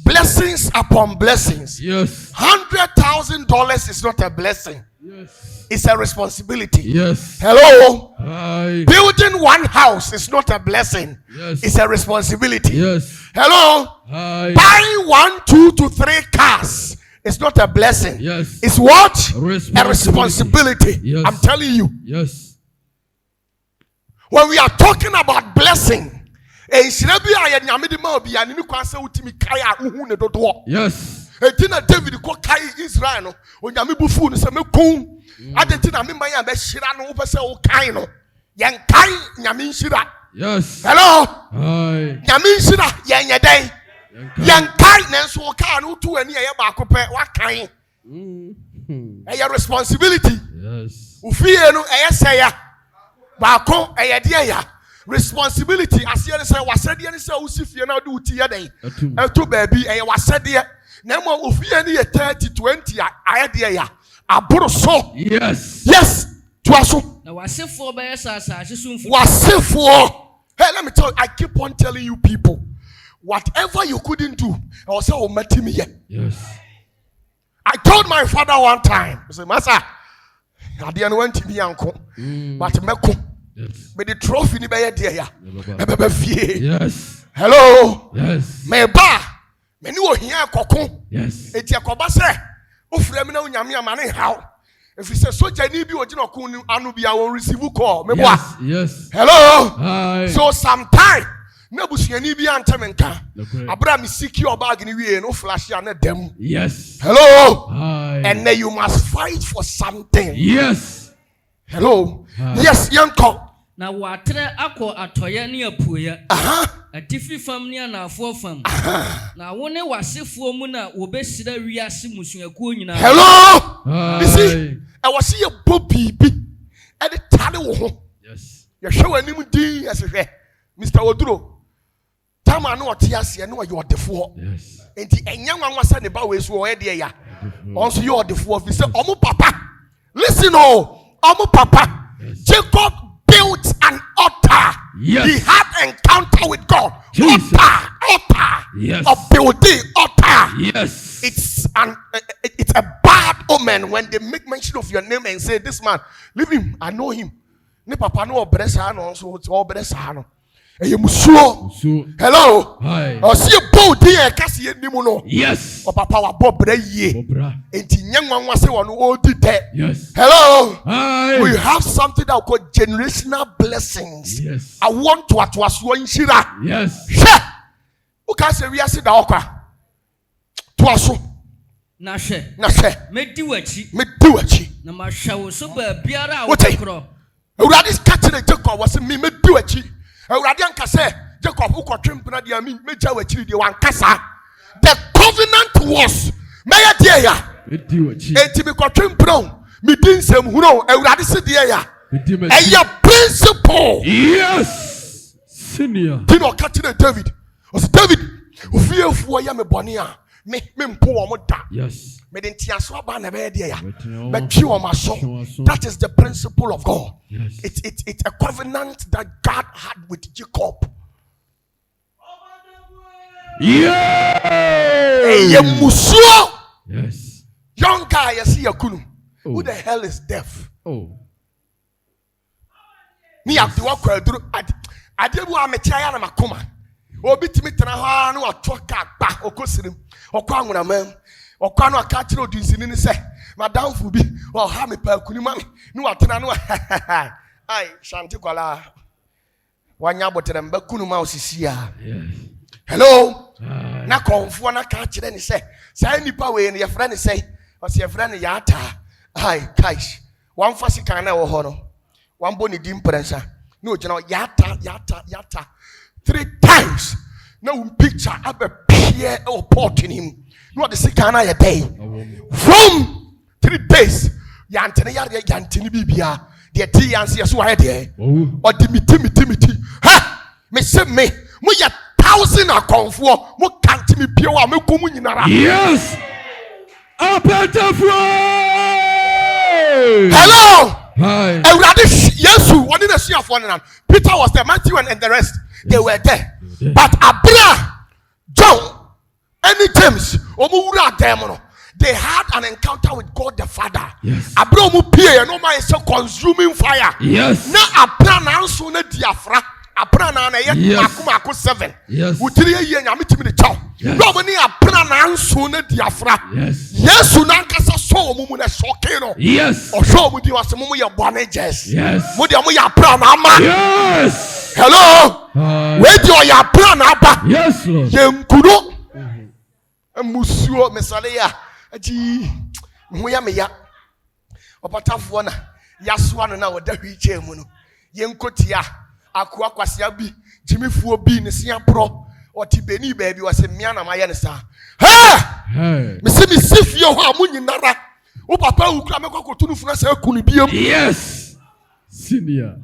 blessings upon blessings. Yes. $100,000 is not a blessing. Yes. It's a responsibility. Yes. Hello. Aye. Building one house is not a blessing. Yes. It's a responsibility. Yes. Hello. Aye. Buying 1, 2 to 3 cars is not a blessing. Yes. It's what? Responsibility. A responsibility. Yes. I'm telling you. Yes. When we are talking about blessing, yes. Etina David ko kai Israel no onyame bufu no se mekum adentina me man ya be hira no wo pese wo kai no yen kai nyame nhira. Yes. Hello. Aye. Nyame nhira yen yeden yen kai nenso wo kai no tu ani ye ba akopɛ wa kai. Your responsibility. Yes. Ufie no say ya ba ko de ya responsibility asiye say wasede ne say usifie na de uti ye den eto baabi wasede na mo ofie ne ye 30 20 ayede ya aboro so. Yes. Yes. To aso na wasefo be yesasa asesumfo wasefo. Hey, let me tell you, I keep on telling you people, whatever you couldn't do, I was say o matimi ye. Yes. I told my father one time, I said, Master, I didn't want to be uncle, but meko. Yes. But the trophy ni be ye there ya. Yes. Hello. Yes. Me ba, me ni ohia kokon. Yes. Eti akoba se, ofre me na onyame amane haw. If you say soja ni bi ogina okun ni anu bi a won receive call. Me boa. Yes. Hello. Hi. So sometime na busuani bi antemenka. Abra me secure bag ni wie no flash ya na dem. Yes. Hello. Hi. And then you must fight for something. Yes. Hello. Hi. Yes, yanko. na watre akọ atoye ne apuye atifi fam ne anafo fam na wo ne wasefo mu na wo besira wiase musuakuo nyina. Hello. Hi. You see, I was see a bobibi and the tade wo ho. Yes. You show anim din as Mr. Oduro. Tama no otiase no you odefo. Yes. Enti enya nwanwasa ne ba we so o ye de ya. Also you odefo fi say omo papa. Listen omo papa. Yes. Jacob built an altar. Yes. He had encounter with God. Jesus. Altar. Yes. Of building altar. Yes. It's a bad omen when they make mention of your name and say, this man, leave him, I know him. Ne papa no obresa no so obresa no. Hello. Hi. O see bold dey kase enimu no. Yes. O papa wa bobra yie. Bobra. Enti nyanwanwa se wono odi de. Yes. Hello. Hi. We have something that we call generational blessings. Yes. I want to atwaso nhira. Yes. Hwe. O ka se wi ase da okwa. Twaso. na hwe medi wachi na mahwa wo so ba biara a wo kro. Ewurade catching Jacob was me medi wachi. Ewurade anka se Jacob ukotwempena dia me meja wachi dia wankasa. The covenant was meya dia ya. Medi wachi. Enti me kotwempena me di nsem huro Ewurade se dia ya. Eya principle. Yes. Senior. Dino catching David. Was David ofiefuo ya me bone a me mpo wo mo da. Yes. Me den tiaso aba na be dia ya. But you are my son. That is the principle of God. Yes. It's a covenant that God had with Jacob. Yes. Young guy, you see Yakunu. Who the hell is deaf? Oh. Me have to walk through. I did want me try na makoma. Obi timi tena ha no atoka ba okosirim. Okwa nwuna mam. Okwa no aka kire odinzini ni se. Madam fu bi o ha me pa kuni mami. Ni watena no. Ai, shanti kwala. Wanya botere mba kunu ma osisi a. Yes. Hello. Na konfo na ka kire ni se. Sai nipa we ne ye frɛ ne se. O se ye frɛ ne yata. Ai, kaish. Wan fasi kan na wo ho no. Wan bo ni dim prensa. No jina yata. 3 times. No picture up a peer or port in him. Not the second a day. From 3 days. Yantini yantini bibia. The tea answer so I there. Or dimiti. Ha! Me say me. Mo ya 1,000 a comfort. Mo can't me pure. Me kumu inara. Yes. Opatafuor. Hello. Hi. Yesu. What did I see of one another? Peter was there. Matthew and the rest. They were there. But Abra, John, any James, Omura Demono, they had an encounter with God the Father. Yes. Abraham pie no man is consuming fire. Yes. Na apana so na diafra. Apana na ye akuma 7. Yes. Utiri ye nyame timi de chaw. No mani apana so na diafra. Yes. Yesu na nkasa so mu mu na shoke no. Yes. O show mu di wase mu ye bonages. Yes. Mu di mu ya apana ama. Yes. Hello. Where do you apana aba? Yes, Lord. Ye nkuno. Musuo mesale ya. Aji muya meya. Opatafuor na yasoa no na woda hwiche mu no. Ye nkotia akwa kwasia bi jimifuo bi ne sia pro otibeni baabi wase mmea na maye ne sa. Hey! Me se fie ho amunyinara. Wo papa wu kra mekokotu no funa sa akunu biem. Yes. Senior.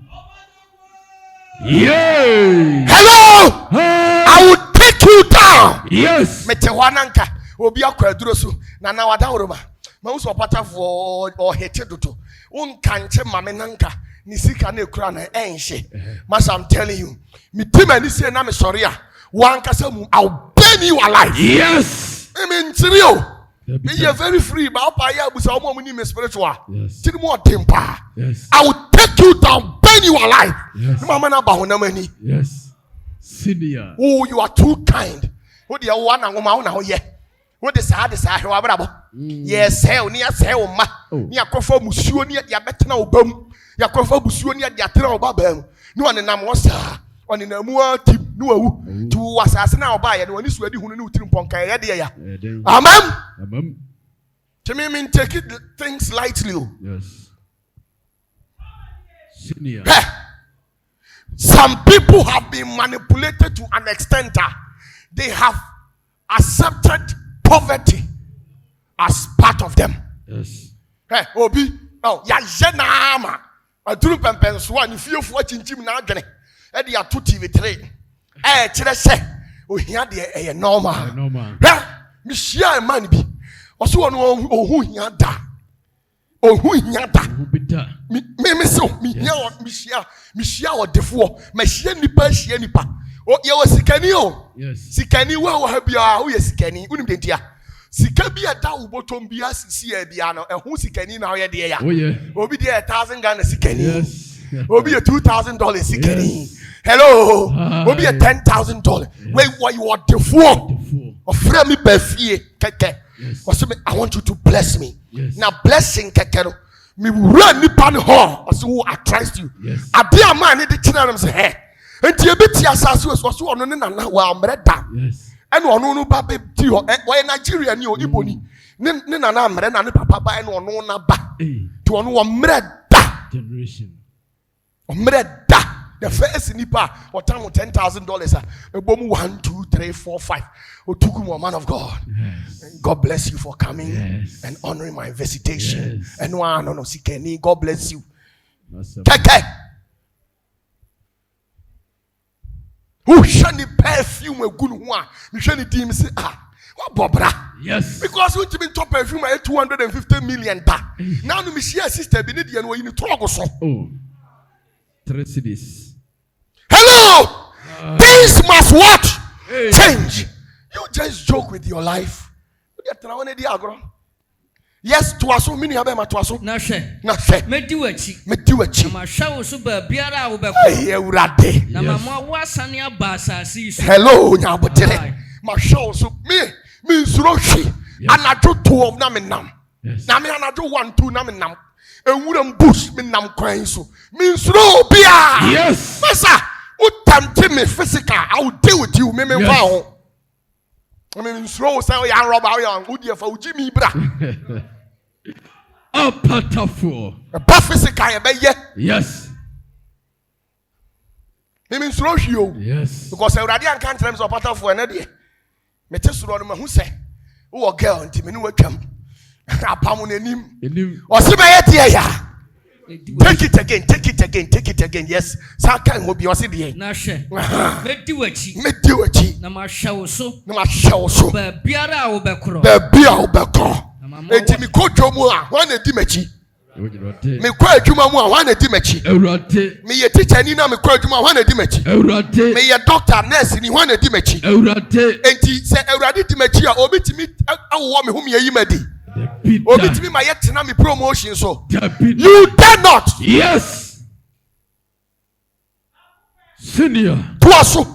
Yay! Hello! I will take you down. Yes. Mete wananka obi akwaduro so na wada woroma. Ma wo so Opatafuor o hete doto. Unka nche mame nanka ni sika na ekura na enhye. Master, I'm telling you, me tima ni se na me sori a wanka sa mu I'll burn you alive. Yes. I mean serious. You are very free, but apa ya busa omo ni me spiritual. Yes. Tiri mo tempa. Yes. I will take you down, burn you alive. Yes. Mama na ba honamani. Yes. Senior. Oh, you are too kind. What the one and woman now, yeah. What the sad is, I have a yes, hell near Sel ma. Near Crawford Musuo near the Abetanal Bum. Yakofa Musuo near the Atenal Babel. No one in Namosa. On in a more team, no, to was as now by and when this ready who knew Timponka. Amen. To me, mean take it things lightly. Yes. Senior. Some people have been manipulated to an extent that they have accepted poverty as part of them. Yes. Hey, Obi, oh, ya jenama. A true pempens one, if you're watching Jim Nadjane, Eddie are 2 TV3. Eh, Chile, oh, here they are normal. Normal. Mishia man be. Also, one who yada. Oh, who yada. Me so, me Mishia or Defoe, Mashia nipa. Oh, you was Sikanio. Yes. Sikani, well, have you are who is Sikani, Unidentia. Sikabia da bottom bias, see a piano, and who's Sikani now? Yeah, oh, yeah. Obi there 1,000 Ghana Sikani. Yes. Obi a $2,000 Sikani. Hello. Obi a $10,000. Wait, what you are Defoe? Or frame me befie, keke. I want you to bless me. Yes. Now, blessing keke. Me run nipan ho. I say, who I trust you. Yes. I be a man in the children say, hey. And you be tia sasu was so on na wa mreda. Yes. And ono no ba be ti ho. Why Nigeria ni o Iboni. Ne na na mre na ne papa ba and ono na ba. To ono wa mreda. Generation. O mreda. The first nipa or time $10,000. Ebomu 1, 2, 3, 4, 5. O tuku man of God. Yes. God bless you for coming Yes. and honoring my visitation. Yes. And one no sikeni. God bless you. Keke. Who shani perfume a good one? You shani team say what bobra? Yes. Because we been top perfume at 250 million da. Now the Messiah sister be need and you trouble so. Oh. 3 cities. Hello. Things must what? Hey. Change. You just joke with your life. Yes, to us, many of them are to us. Na hwe. Not fair. Medi wachi. Meduachi. Ma hwa wo so ba biara wo be Hey, Urade. na ma mo wasane aba asase so. Hello, Nyabotere. My show so me nsuro anajo 2 na me nam. Yes. Na me anajo 1, 2 na me nam. Ewuram bush me nam kwan so. Me nsuro bia. Yes. Masa, who tempt me physical, I will deal with you. Me Yes. vow. I mean, nsuro say ya rob ya who dey for Jimmy bra. Opatafuor. Ba physical e be ye. Yes. Me nsuro hio. Yes. Because Urade an kan terms Opatafuor na de. Me te suro no mahu say. Wo girl nti me no watwam. Apamu nanim. O se be ye tie ya. Take it again, take it again, take it again. Yes. Saka ngo bi o se de. Na hwe. Medi wachi. Meduachi. Na ma hwa wo so. Na ma hwe so. Ba biara wo be kro. Ba bia wo be ko. Enti mi ko dwomu a, wan na di machi. Me kwa adwuma mu a, wan na di machi. Eurate. Me ye teacher ni na me kwa adwuma wan na di machi. Eurate. Me ye doctor nurse ni wan na di machi. Eurate. Enti se Urade di machi a obetimi awo me hu me yi madi. Obi timi ma yetina me promotion so. Deepen. You dare not. Yes. Senior. Tuaso.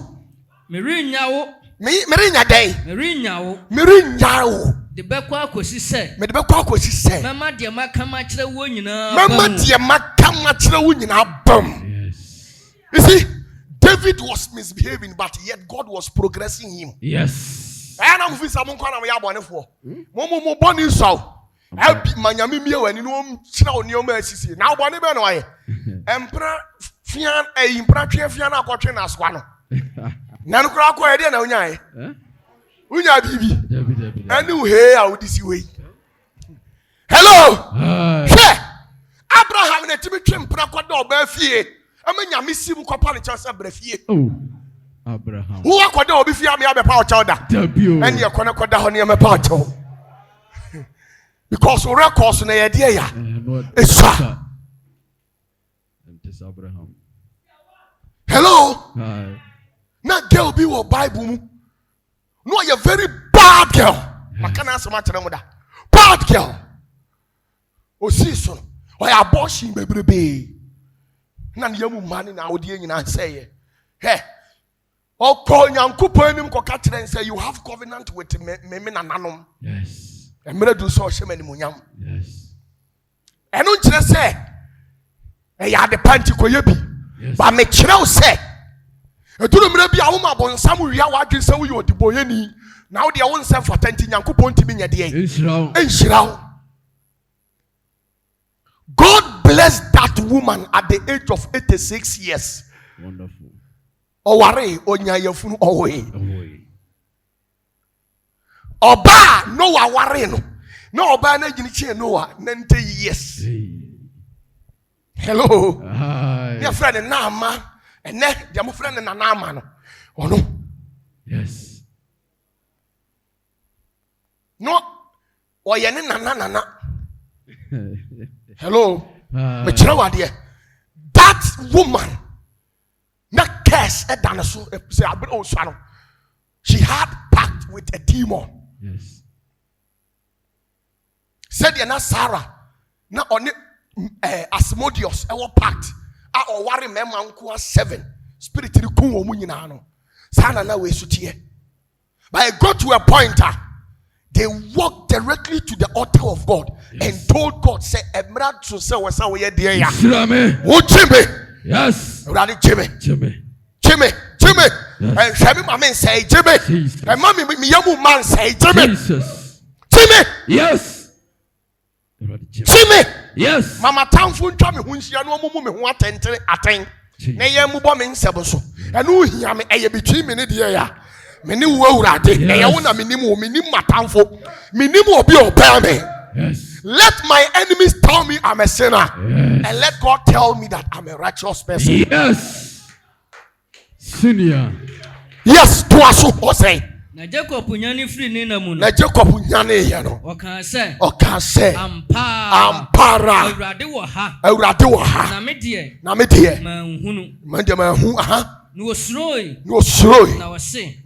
Merinyawo. Merinya day. Merinyawo. Merinyawo. De bekwa akosi se. Me de bekwa akosi se. Mama de maka ma kire wo nyina. Mama de maka ma kire wo nyina bam. Yes. You see, David was misbehaving, but yet God was progressing him. Yes. I am moving some corner we are born for. Momo born so. I be manyami mi when you know chira oni o ma sisi. Now born be no aye. Empra fian impra twe fian akotwe na aswa no. Na no kra akwa e na unya aye. Unya bibi. Anu he a udisi we. Hello. She Abraham na timi twe mpra kwada oba fie. Amanya misim kwapa ne chansa brafie. Oh. Abraham. Who akwada obi fie am ya be pa ochawda. And you kona kwada ho ne me pa ochaw. Because we records na ye de ya. It's Abraham. Hello. Hi. Na girl be wo Bible mu. No, you're very bad girl. Makana asoma kire mu da. Bad girl. O si so. O ya abortion bebrebe. Na ne yamu mani na odi nyina say hey. O ko nyankopon nim ko ka kire say you have covenant with me na nanom. Yes. Emre do so shema ni munyam. Yes. Eno nkire say e ya de panti koye bi. Ba me kire o say eduru mre bi a wo ma bonsam wi a wadwen say wo ye odiboye ni. Na wo de wo nsem for 20 nyankopon timi nya de. Enshirawo. God blessed that woman at the age of 86 years. Wonderful. Oware onya yafunu owe. Oba Noah ware no. No oba na gini chie Noah 90 years. Hello. Hi. Your friend na ama ene dia mo friend na ama no. Ono. Yes. No. Oye ne nana. Hello. Me kire wade. That woman na curse e dane so say abere o so no. She had pact with a demon. Yes. Said na Sarah na on Asmodeus e wo pact a o ware mema nko 7 spirit ni kun wo mu nyina no. Sana na we sutie. But I got to a point they walked directly to the altar of God. Yes. And told God, say, Emrad to say, what's our year, dear? Oh, Jimmy. Yes. Rally, Jimmy. Jimmy. And Shabby, my man say, Jimmy. And mommy, me, young man say, Jimmy. Jesus. Jimmy. Yes. Jimmy. Yes. Mama, town phone, Tommy, when she no more who attend. Nay, I'm bombing Saboso. And who hear me between me, dear. Many wo rade e ya wona minim matamfo minim obi obey me. Yes. Let my enemies tell me I'm a sinner. Yes. And let God tell me that I'm a righteous person. Yes. Senior. Yes, to aso o say. Na Jacob nyane free ni na mu no. Na Jacob nyane ye no. O kan say. Ampara. Awurade wo ha. Na me de. Manhunu. Manhu aha. No osroi. Na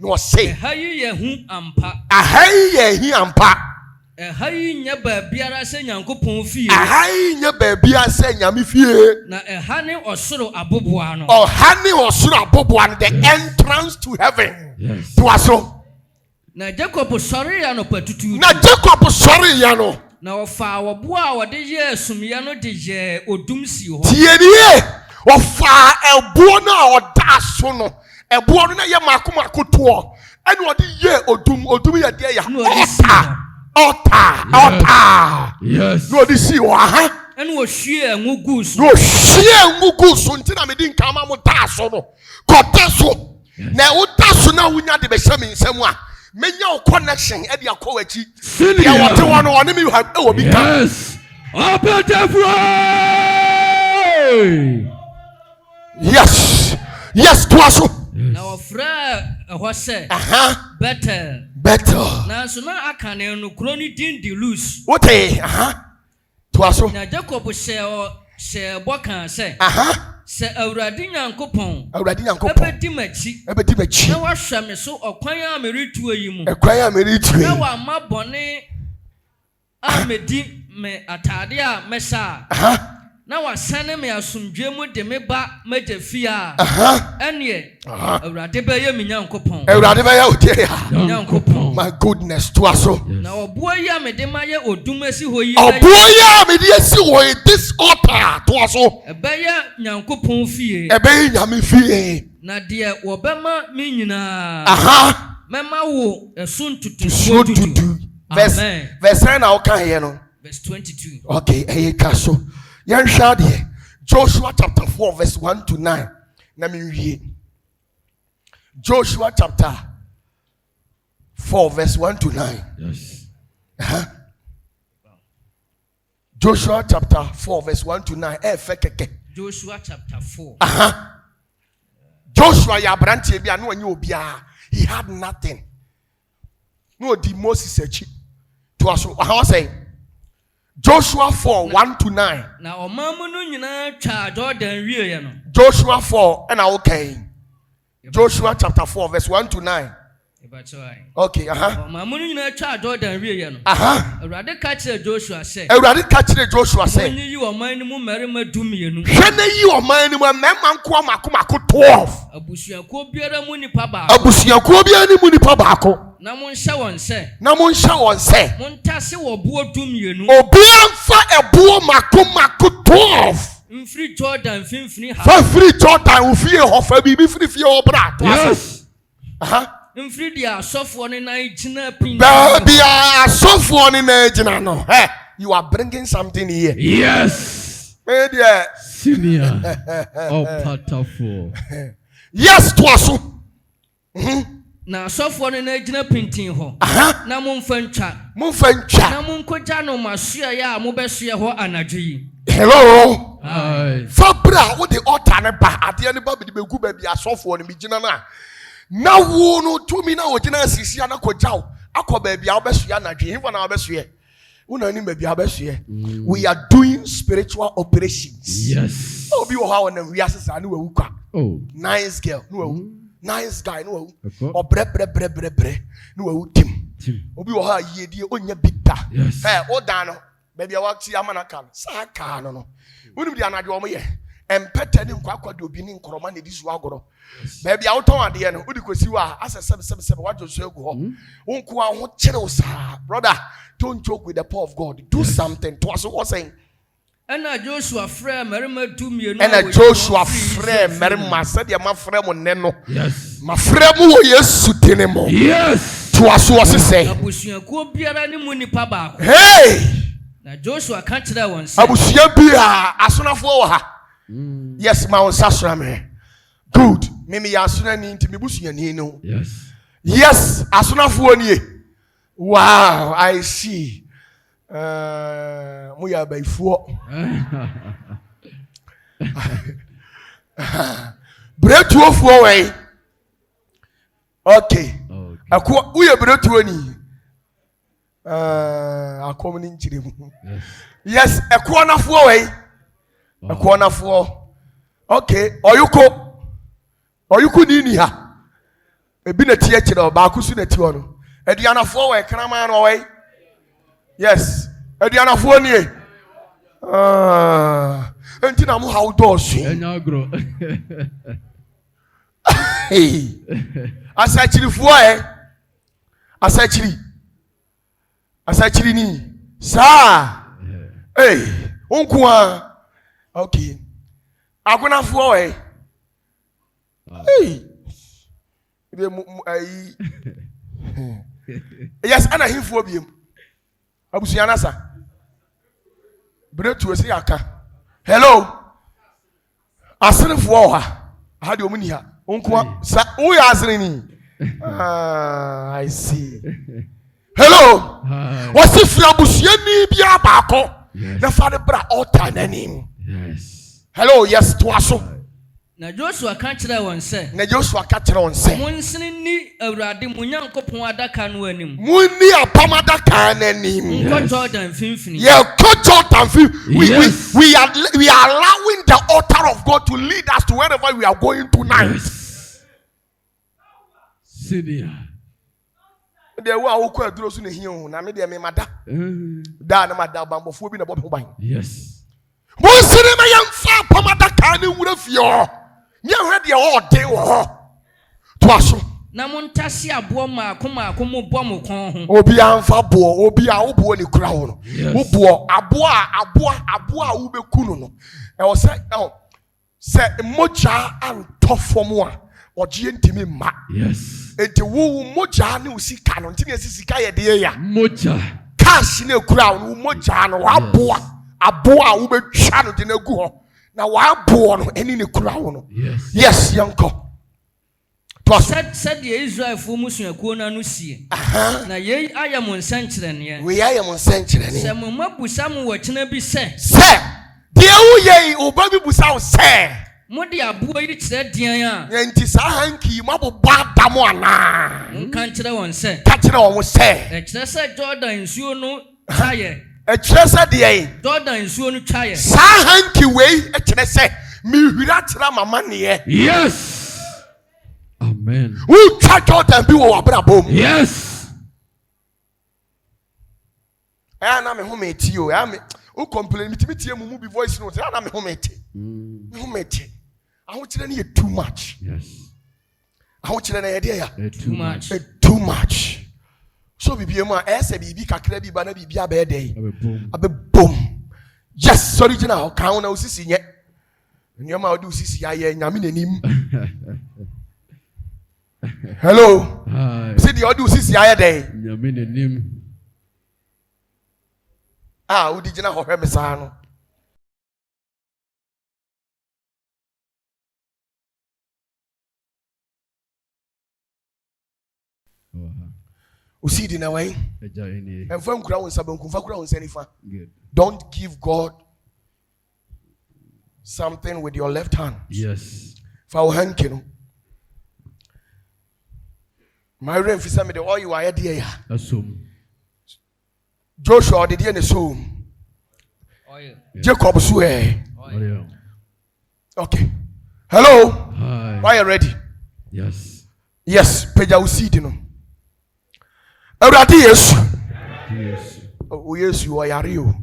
wose. Hayi ye hu ampa. Hayi nya ba biara se nyankopon fie. Na ne osoro aboboa no. The entrance to heaven. Yes. To aso. Na Jacob sorry ya no patutu. Na ofa wobo a wode ye sumya no de ye odum si ho. Tienie. Ofa ebuo na oda so no. Ebuo no na ye makomako to. Ene ode ye odum ye de ya. Altar. Yes. No ode si o aha. Ene wo hwie ngugu so. Ntina me din kama mo da so no. Kote so. Na wo da so na wunya de be hyame nsam a. Menya connection e de akọ wachi. Ya wote wono one me have e wo bi ka. Yes. Opatafuor. Yes, to aso. Na ofra ho se. Better. Na so na aka ne no kro ni din di loose. Wote to aso. Na Jacob se bokan se. Se Awurade Nyankopon. Ebedi machi. Na wahwa me so okwan a meritu ayi mu. Na wa mabone Medi me atade a mesa. Na wasane me asomdwe mu de me ba majafia. Ene Awurade beye me Nyankopon. Awurade beye odie Nyankopon. My goodness to aso. Na obo ya me de maye odum asi ho yi. Obo ya me de asi ho this altar to aso. Ebeye Nyankopon fie. Ebeye nyame fie. Na de obema me nyina. Mema wo esuntutu. Verse 9 na oka here no. Verse 22. Okay, ka so. Yan sha de Joshua chapter 4 verse 1 to 9. Na me wie. Joshua chapter 4 verse 1 to 9. Yes. Joshua chapter 4 verse 1 to 9. Joshua chapter 4. Joshua ya branche bia no anyi obia. He had nothing. No di Moses echi. To aso how say Joshua 4 1 to 9. Na omamu no nyina twa Jordan wie ye no. Joshua 4 and okay. Joshua chapter 4 verse 1 to 9. Okay, omamu no nyina twa Jordan wie ye no. Awurade ka kire Joshua say. Awurade ka kire Joshua say. Onyi yi oman ni mu merima dumienu. Hwene yi oman ni mu mema nko amako 12. Abusuakuo biara mu nipa ba. Abusuakuo biara ni mu nipa baako. Na mo nhyɛ wɔn sɛ. Montase wɔ buo dumienu. Obi amfa ebuo mako 12. Mfiri Jordan finfini ha. Fa free Jordan ufie ho fa bibi free fie ho bra. Yes. Mfiri dia asɔfoɔ ne nan gyina pin. Baby asɔfoɔ ne nan gyina no. Hey, you are bringing something here. Yes. Me dear. Senior. Opatafuor. Yes, to aso. Na asɔfoɔ ne nan gyina pintin hɔ. Na momfa ntwa. Na monkogya no masoa ya a mobɛsoa hɔ anadwo yi. Hello. Hi. Fabra wo the altar ne ba ade ne ba bi begu ba bi asɔfoɔ ne bi gyina na wo no tumi na wo gyina asisi na kogyaw akɔ ba bi a wobɛsoa anadwo yi. Hifo na wobɛsoa. Una ni ba bi wobɛsoa. We are doing spiritual operations. Yes. Obi wo ha wona wiase sa ne wawu kwa. Oh. Nice girl no wawu. Nice guy no wawu. Obre no wawu tim. Obi wo ha yedie onya bita. Yes. Odan no baby awakti amanaka sa ka no wonu bi anadwo mo ye empete ni nkwa de obi ni nkroma na di so agoro baby awton ade no udi kosi wa asesebe wajo so egu ho wonko a ho kire wo sa brother don't joke with the power of God. Do something to us. What saying? Ena Joshua frɛ mmarima dumienu. Ena Joshua frɛ mmarima said ya ma frɛ mo nne no. Yes. Ma frɛ mo wo Yesu tene mo. Yes. To us what say? Abusuakuo biara ni mu nipa baako. Hey. Na Joshua ka kyerɛ wɔn sɛ. Abusua bia asonafo wɔ ha. Yes, ma on sasra me. Good. Mimi ya asona ni nti mebusua ni no. Yes. Yes, asonafo ni. Wow, I see. Muya baifuo. Bretuo fuo wei. Okay. Akwa uye bretuo ni. Akwa ni nchire mu. Yes, akwa na fuo wei. Akwa na fuo. Okay, oyuko ni ha. Ebi na tie kire ba akusu na ti wono. Ediana fuo wei kraman no wei. Yes. Ediana fuo ni e. Enti na mu how do so. Enyagro. Hey. Asachiri fuo Asachiri ni. Sa. Hey. Onku a. Okay. Aguna fuo Hey. Yes, ana hifuo biem. Abusuana sa. Bretu esi aka. Hello. Asrefo ha. Ha de omuni ha. Onko sa wo ya asre ni. I see. Hello. What's if you abusuani bia baako? Na fa de bra altar nanim. Yes. Hello, yes to aso. Na Joshua ka kyerɛ wɔn sɛ. Monsene ni Awurade mo Nyankopɔn adaka no anim. Munni apamadaka nanim. Nkɔ Jordan finfini. Yeah, Jordan finfini. We are allowing the altar of God to lead us to wherever we are going tonight. Yes. Senior. There were who could draw soon here. Na me de me mada. Da na mada bambofo bi na bob ban. Yes. Mo sire ma yam fa pomada ka ne wura fio. Nya hwe de o den wo ho. To aso. Na montase abo maako mo bɔ mo kon ho. Obi amfa bo, obi a wo bo ni kura ho no. Wo bo abo a wo beku no no. E wo se moja antofom a oje ntimi ma. Yes. Enti wo moja ne usika no ntimi asisika ye de ya. Moja. Cash ne kura no moja no abo a wo betwa no de na gu ho. Na wa abo no eni ne kura ho no. Yes, yanko. Said the Israel for Musuaku na sie. Na ye ayam on century. We ayam on century. Some Mabusam watching be said. Sir, dear, ye, O baby Busao, sir. Modia boy said, dear, and tis a hanky, Mabo Bad Damoana. Country one said, Catching on, sir. A Chessa Jordan and Suno Chire. A Chessa de Jordan and Suno Chire. Sa hanky way, a Chessa, me Hiratra money. Yes. Amen. Who charge out and be our Yes. And I'm a homemade you. I'm who complain me to movie voice notes. I'm a homemade. Homemade. I want you to hear too much. Yes. I want you to idea. Too much. Too much. So be a man, as a baby, Kakrebi, Banabi, be a bad day. A boom. Yes, sorry, now, count out sissy yet. And your mouth do sissy, I am him. Hello. Hi. See the audio sissy, I day. Who did you know her, Miss Arno? We see it in a way. And from crowns, don't give God something with your left hand. Yes. For hand, you know. My rain for some of the oil you are dear. Assume. Joshua did in the soul. Jacob swear. Okay. Hello. Hi. Are you ready? Yes. Yes. Peja usidino. Eradi Yesu. Yes. O Yesu o yare o.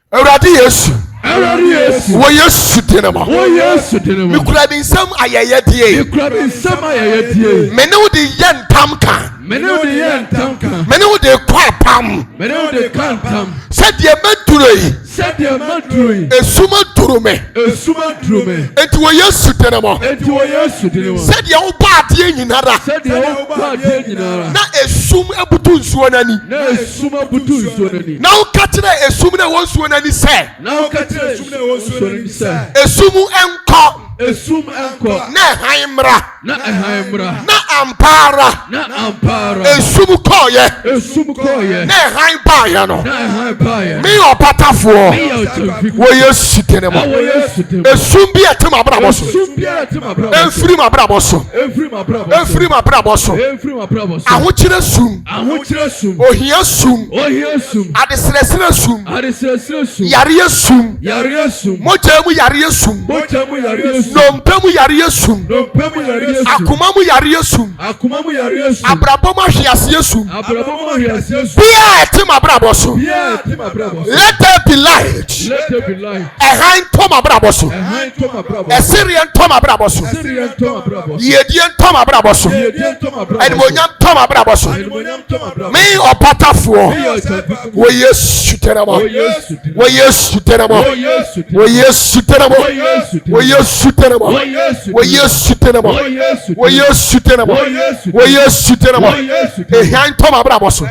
Eradi Yesu. Eradi Yesu. Wo Yesu denema. Wo Yesu denema. Mi kura bi nsam ayeye die. Mi kura bi nsam ayeye die. Me ne wo de yen tamka. Me ne wo de yen tamka. Me ne wo de kwa pam. Me ne wo de kan pam. Se de maduro yi. Se de maduro yi. Esuma duro me. Esuma duro me. Enti wo Yesu denema. Enti wo Yesu denema. Se de wo ba de nyinara. Se de wo ba de nyinara. Na esum ebutu nsuo nani. Na esum ebutu nsuo nani. Na wo ka kire esum na wo nsuo nani se. Na wo ka kire esum na wo nsuo nani se. Esumu enko. Esum enko. Na haimra. Na haimra. Na ampara. Na ampara. Esumu koye. Esumu koye. Na haimba ya no. Na haimba ya. Mi opatafuor. Mi otafiko. Wo Yesu denema. Wo Yesu denema. Esum bi etima braboso. Esum bi etima braboso. Enfiri ma braboso. Enfiri ma braboso. Enfiri ma braboso. Enfiri ma braboso. Ahokyere sum. Ahokyere sum. Ohia sum. Ohia sum. Adesresre sum. Adesresre sum. Yare sum. Yare sum. Moja mu yare sum. Moja mu yare sum. Nompe mu yare sum. Nompe mu yare sum. Akuma mu yare sum. Akuma mu yare sum. Abrabo ma hwiase sum. Abrabo ma hwiase sum. Bia etima braboso. Bia etima braboso. Let there be light. Let there be light. Ehan toma braboso. Ehan toma braboso. Esirian toma braboso. Esirian toma braboso. Yedien toma braboso. Yedien toma braboso. Edmonyam toma braboso. Edmonyam toma braboso. Me Opatafuor. Wo Yesu denema. Wo Yesu denema. Wo Yesu denema. Wo Yesu denema. Wo Yesu denema. Wo Yesu denema. Wo Yesu denema. Ehan toma braboso.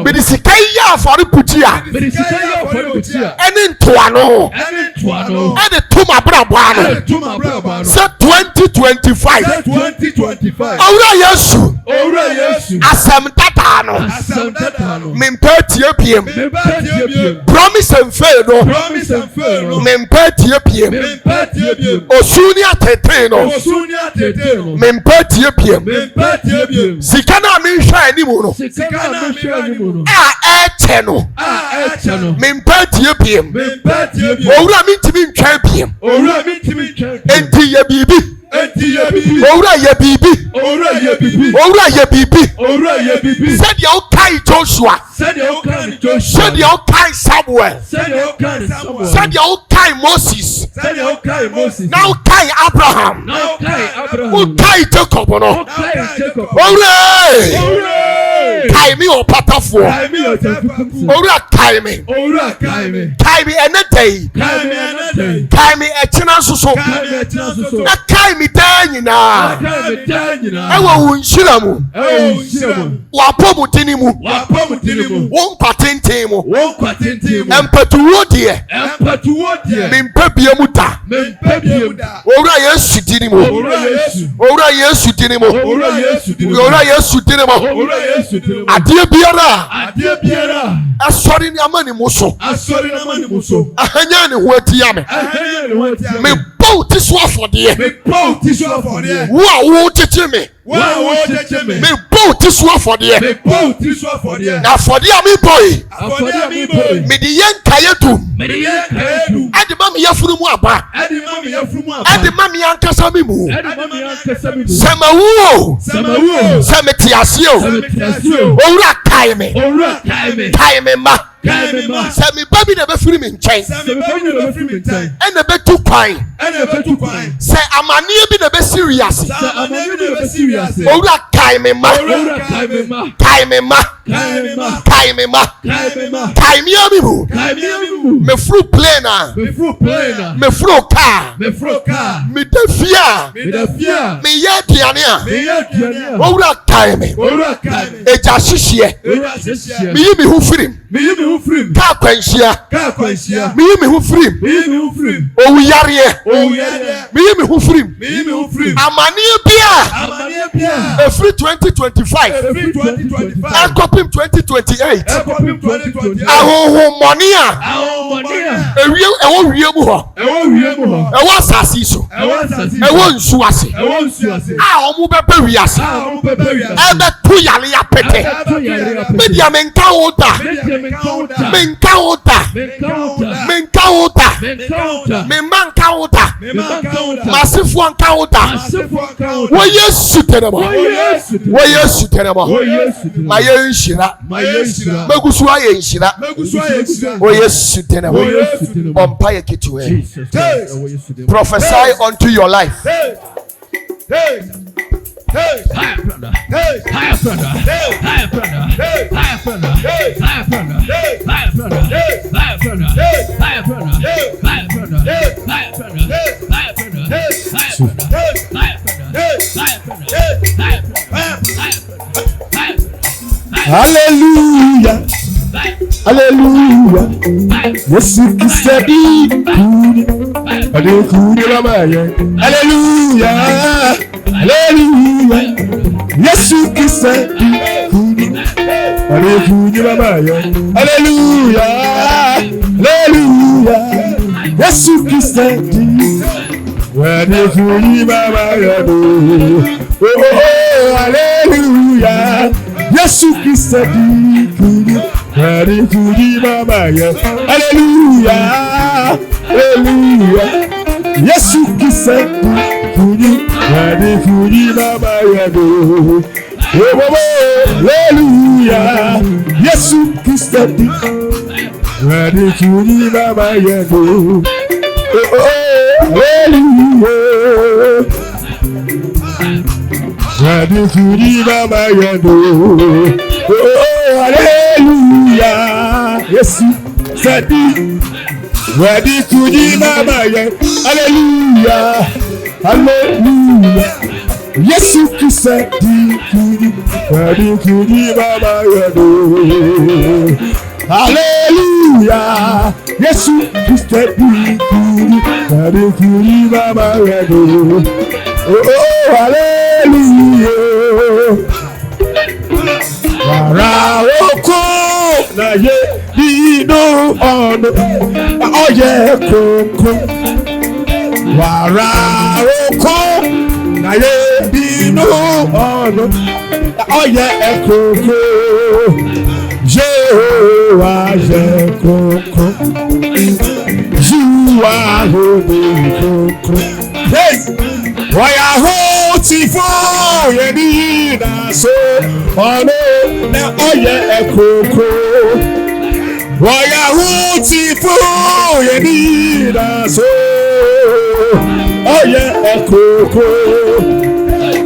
Medisika ya afori putia. Medisika ya afori putia. Eni ntoano. Eni ntoano. Eni toma brabano. Eni toma brabano. Se 2025. Se 2025. Owura Yesu. Owura Yesu. Asem tatano. Asem tatano. Mempe tie piem. Mempe tie piem. Promise and fail no. Promise and fail no. Mempe tie piem. Mempe tie piem. Osuni atete no. Osuni atete no. Mempe tie piem. Mempe tie piem. Sika na mi hwa animu no. Sika na mi hwa animu no. Eche no. Eche no. Mempe tie piem. Mempe tie piem. Owura mi ntimi ntwa piem. Owura mi ntimi ntwa piem. Enti ye bibi. owura ye bibi said you kai Joshua said you kai Samuel said you kai Moses now kai Abraham who kai Jacob no kai me Opatafuor owura kai me enetei kai me echina soso na kai me dan nyina ewo wunshira mu wapomu tini mu won kwatenten mu empatuwo de mempabie mu da owura Yesu dini mu owura Yesu dini mu adie biara asori ni amani mu so ahanya ni ho atia me bow ti so afode wo a wo tete me me bow ti so afode na afode a me boy me di yenka yedu ade ma me yafuru mu aba ade ma me ankasa me mu samawu sametiase o owura kai me ma say me baby na be free me nchen and na be too kwan say amanie bi na be serious owura kai me ma me abibu me fru plane me fru car me defia me ye diane a owura kai me eja hihie me yi me hu free ka kwanhia me yi me hu free owu yare me yi me hu free amanie bia free 2025 akopim 2028 ahoho money ewie ewo wie mu ho ewo asasi so ewo nsu ase omu bebe wiase ebe tu yale ya pete media menka oda me manka oda masifu anka oda wo Yesu tenema ma yenshira megusu aye nshira wo Yesu tenema ompa ye kitwe prophesy unto your life. Hallelujah. Hallelujah. Yesu Kristo di kuni. Hallelujah. Hallelujah. Yesu Kristo di kuni. Hallelujah. Hallelujah. Yesu Kristo di kuni. Hallelujah. Yesu Kristo di kuni. Hallelujah. Hallelujah. Yesu Kristo di kuni. Hallelujah. Yesu Kristo di hallelujah. Hallelujah. Yesu sadi wadi kudi mama ye. Hallelujah. Hallelujah. Yesu kisadi kudi wadi kudi mama ye. Hallelujah. Yesu kisadi kudi wadi kudi mama ye. Oh, hallelujah. Waraoko na ye dino ono oye koko. Waraoko na ye dino ono oye koko. Jehovah je koko. You are holy koko. Yes. Waya hotifo yeni na so ono na oye ekoko. Waya hotifo yeni na so oye ekoko.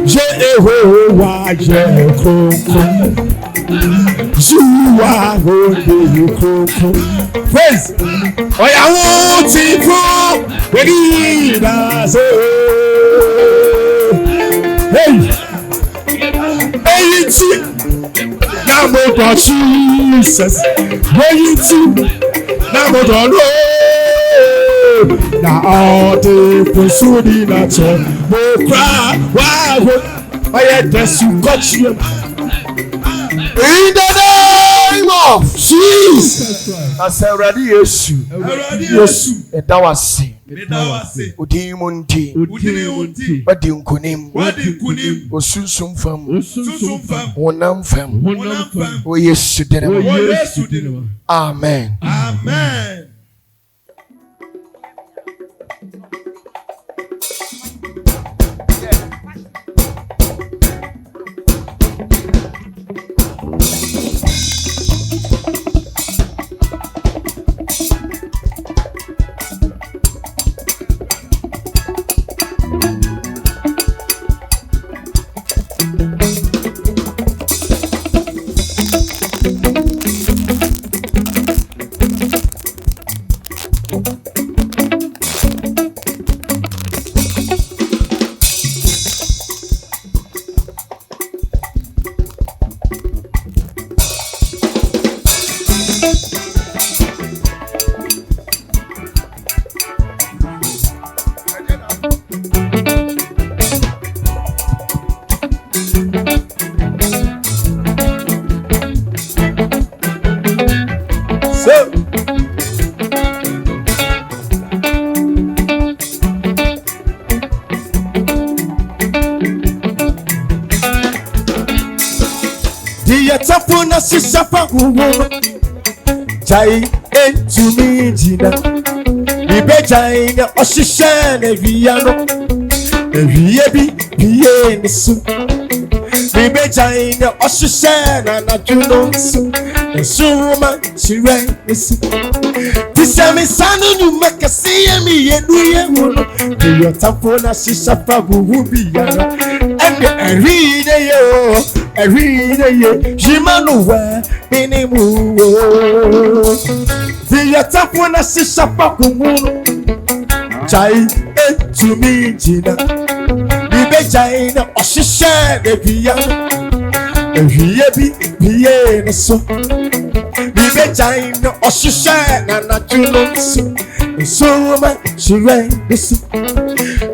Je Jehovah je ekoko. Zuwa hode ekoko. Praise. Waya hotifo yeni na so. Hey, now mo do Jesus. Now mo do Lord. Now all the pursuing na so mo cry. Wow, I had to got you. In the name of Jesus. I said, "Ready, yes, and that was sin." Udimunti, Wadi Kunim, Osusum fam, Onam fam, O yes, Amen. Amen. Tapuna sisapa uwo Jai entumi jina Ibe jai ne oshishe ne viyano Ne viyebi biye nisu Ibe jai ne oshishe na najuno nisu Ne suma shire nisu Tisemi sanu nyuma kasiye mi yenuye uno Diyo tapuna sisapa uwo biyano Ende eride yo Every day, Jimanuwe, Minimu. The attack when I see Sapakumu. Chai, to me, Gina. Bibe China, or she shared the piano. And he be so. Bibe China, or she shared, and not you know so much. She ran this.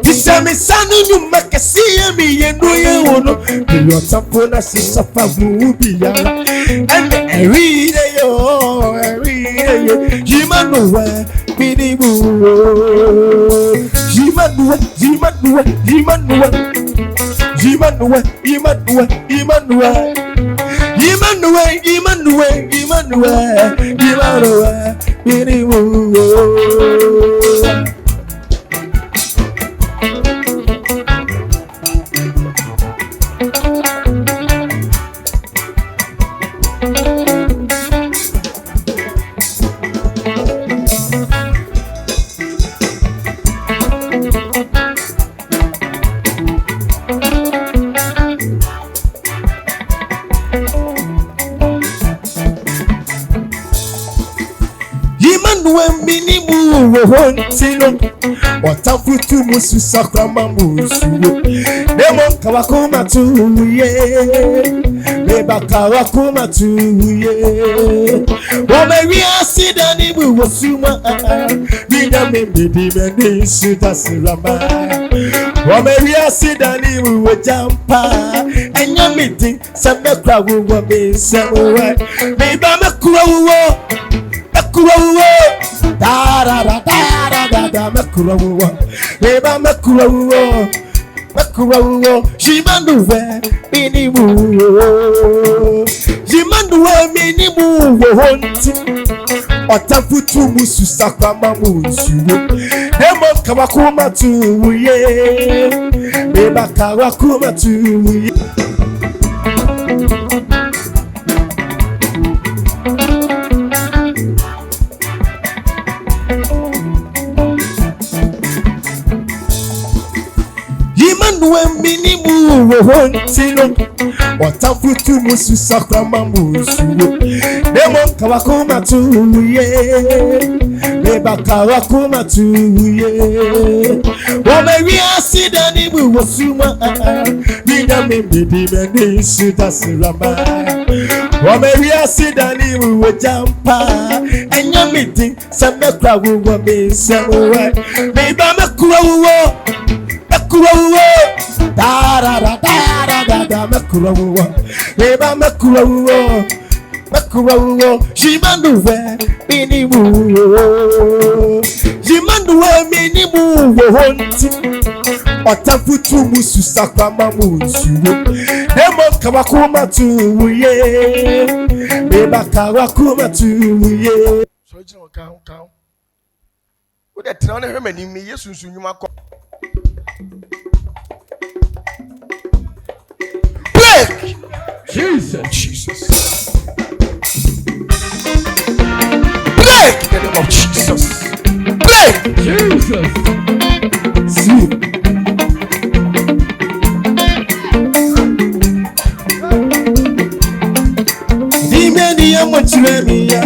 Tisemi sanu nyuma kasiye mi yenuye wono Biyo tapona sisapa vubiya And every day Jimanuwe minimu Jimanuwe minimu Tino, watafutu musu sakrama musu. Demo kawakuma tuye, beba kawakuma tuye. Wameria sida ni muwasuma, vida mimi meni sida sirama. Wameria sida ni muwajampa, enyamiti samekra wuwa misemuwe. Beba mekura wuwa, mekura wuwa. Da da da da da da mekurawo, eba mekurawo, mekurawo. Jimanuwe minimu, Jimanuwe minimu wonti. Otafutu musu sakwama musuwo. Demo kawakuma tuye. Beba kawakuma tuye. Minimu wontino Otafutu musu sakwama musuwo. Demo kawakuma tuye. Beba kawakuma tuye. Omewi asidani mu wasuma. Mina mimidi meni sudasirama. Omewi asidani mu wajampa. Enyamidi samekwa wuwa misemuwe. Miba mekwa wuwa. Da da da da da da mekuwa. Eba mekuwa. Jimanduwe minimu. Jimanduwe minimu wonti. Otafutu musu sakwama musuwo. Emo kawakuma tuye. Eba kawakuma tuye. So jina ka. Wo de tena na hwema ni me Yesu nsunyuma ko. Break! Jesus. Break! In the name of Jesus. Break! Jesus. See. Dimenia mochemia.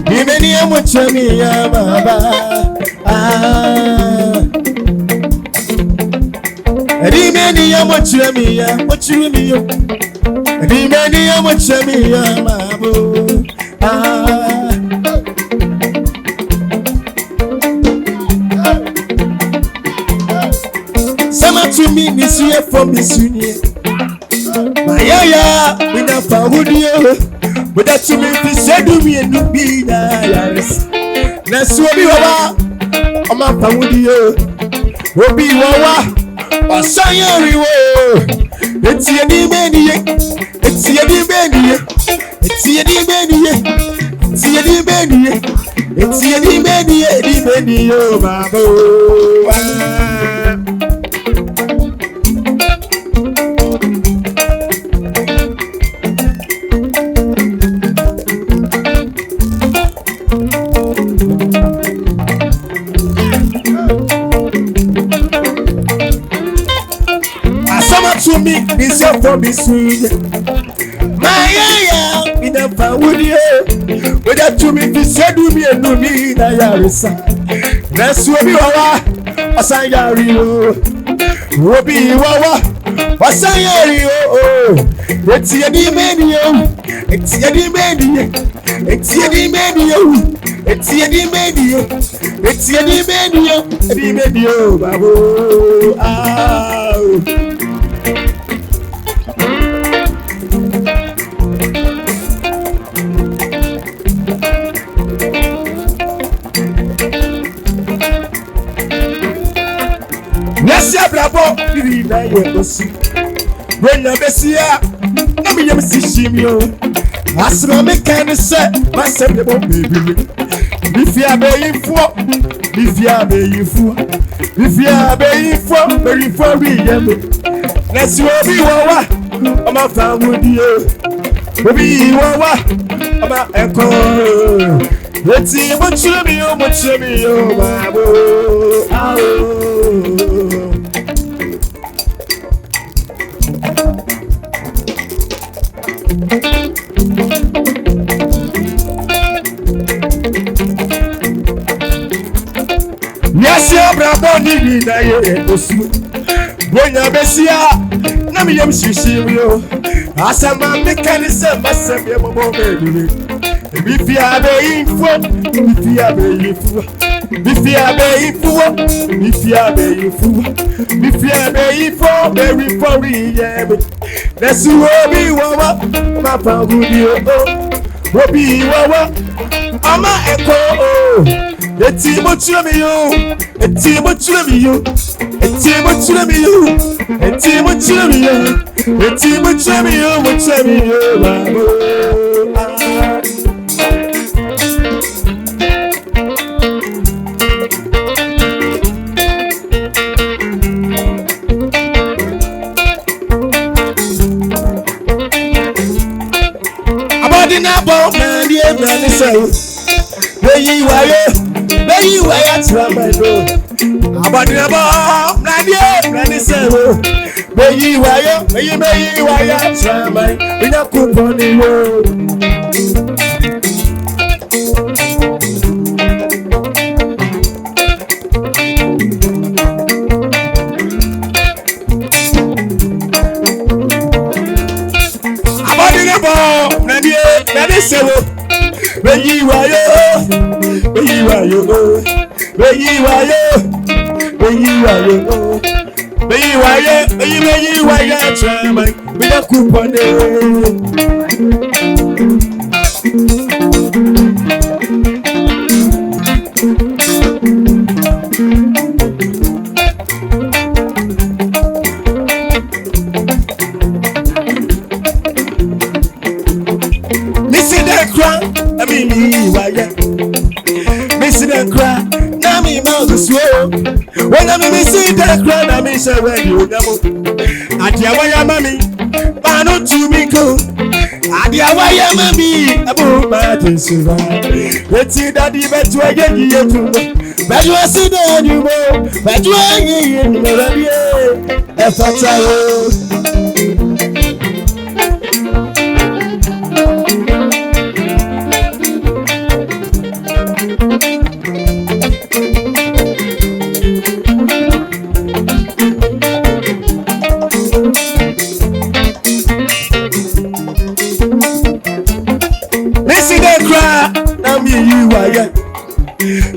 Dimenia mochemia baba. Rimenia mochemia. Rimenia mochemia mabo. Sama to me this year from this union. My yeah, we not found you. But that to me this said to me and to be nice. Let's be over. I'm not found you. We'll be over. Osayari wo. It's yedi beniye. Oh mama. To me, this your promise. My yeah, we never would you. But that to me, this said to me and to me, Nayarisa. That's what we are. Asayari, Robi Wawa, Asayari, it's Yadi Medio, it's Yadi Medio, it's Yadi Medio, it's Yadi Medio, it's Yadi Medio, Babu. Nesia bravo, we na yemosi. When na besia, na me yem sishimio. Asma me kan se, ma se me bo baby. If you are being for, very for we yem. Let's be wawa, I'm a family. Be wawa, I'm a echo. Let's see what you be, babu. Yes, your brother need na osu. Bonya besia na me yam shishimio. Asama me kan se masem ye momo baby. If you are being for, very for yeah. That's who be wawa, my family. Obi wawa, ama echo. Eti mo Abadi na bo na die na ni say. Beyi waye trama do. Abadi na bo na die na ni say. Beyi waye trama. Ina kuponi wo. Nani sewo, beyi wayo, trama, me da kupone. Missing the cry, now me mouth is slow. When I'm missing the cry, I miss a when you know. Adiawaya mami, Mano to me go. Adiawaya mami, about my tisura. Let's see that the best way you do. But you are sitting on you more. But you are in the effort.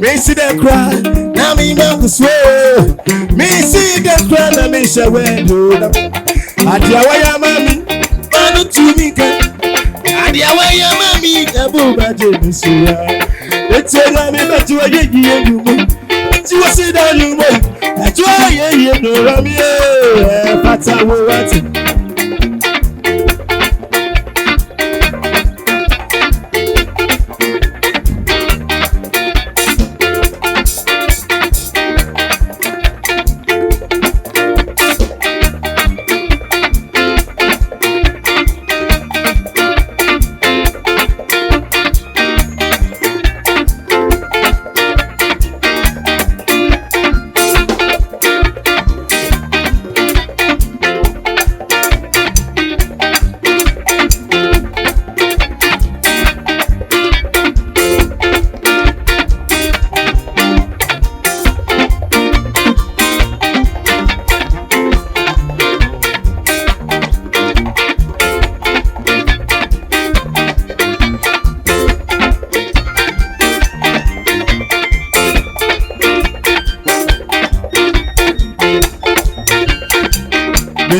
Me see them cry, now me mouth is slow. Me see them cry, now me say when you know. Adiawaya mami, Mano to me can. Adiawaya mami, Abu Baje Sura. It's a lami that you are getting you. It's you sit down you know. That you are you know Rami. Pata Wati.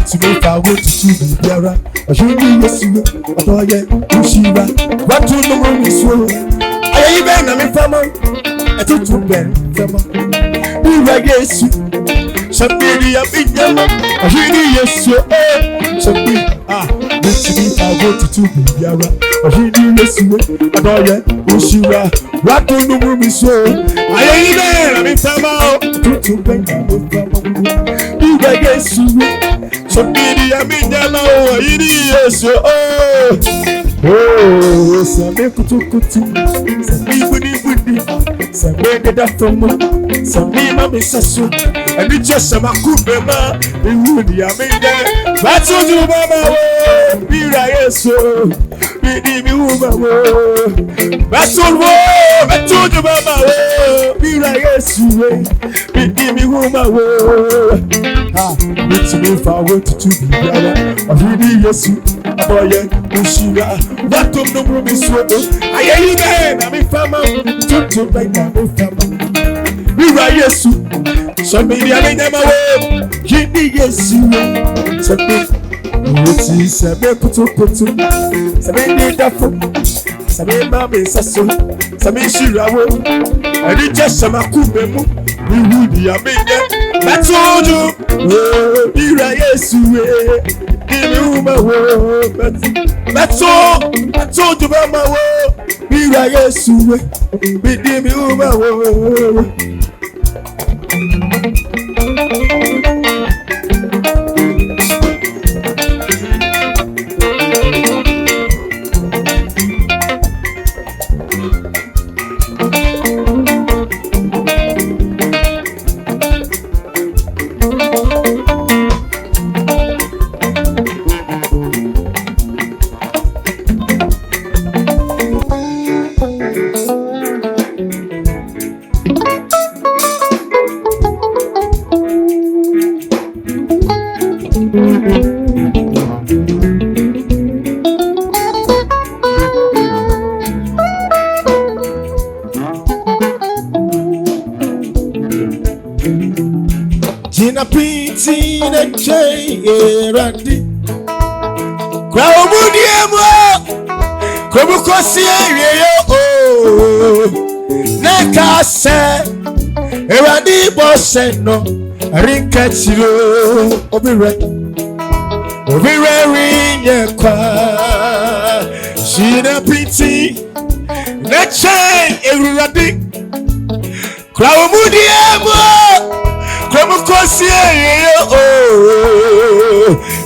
To make our way to the Biara, I should be listening. I thought, yeah, Ushira, what to the room is so. I even am a farmer. I took to Ben, farmer. We were yes, somebody up in Yama. I hear yes, so, something. Let's see if I go to the Biara. I hear yes, I thought, yeah, Ushira, what to the room is so. I even am a farmer. I took to Ben, farmer. We were yes, somebody I mean yellow, yes, some kutu, some budi, some made that from some mammy sasso, and it's just some akubema, the woody I mean that. That's what you mama, be right, so be woman, that's all, I told you mama, be right, so be woman. It's me forward to the Biara. I really yes, boy, Ushira. What come no room is so. I ain't there. I'm a farmer. To make a farmer. We were yes, somebody I never will. Give me yes, what is a put somebody that some mammy sasso, some Shirawo, and it just some akubemu. We would be a minute. I told you, be right, yes, give me my word. That's all. I told you about my word. Be right, yes, give me my word. Gina Piti and Jay Randy. Crowmudiamo, Crobucosia, Nakasa, Erandi Bosseno, Rinkachiro, Obire, Rinya, Gina Piti, Nacha, Erandi, Crowmudiamo.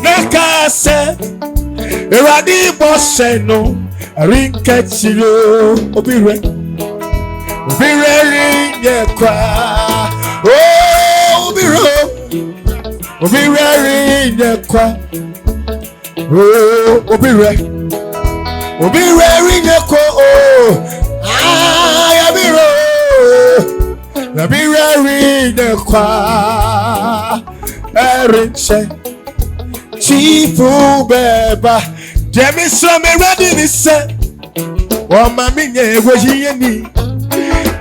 Nakase Eradi Bosseno Rinkachiro Obire Rinyekwa Oh Obire Rinyekwa Oh Obire Rinyekwa Oh Ayabiro Nabirari de kwa Erinche Chifu beba Jemi so me ready ni se O mami nye wojiye ni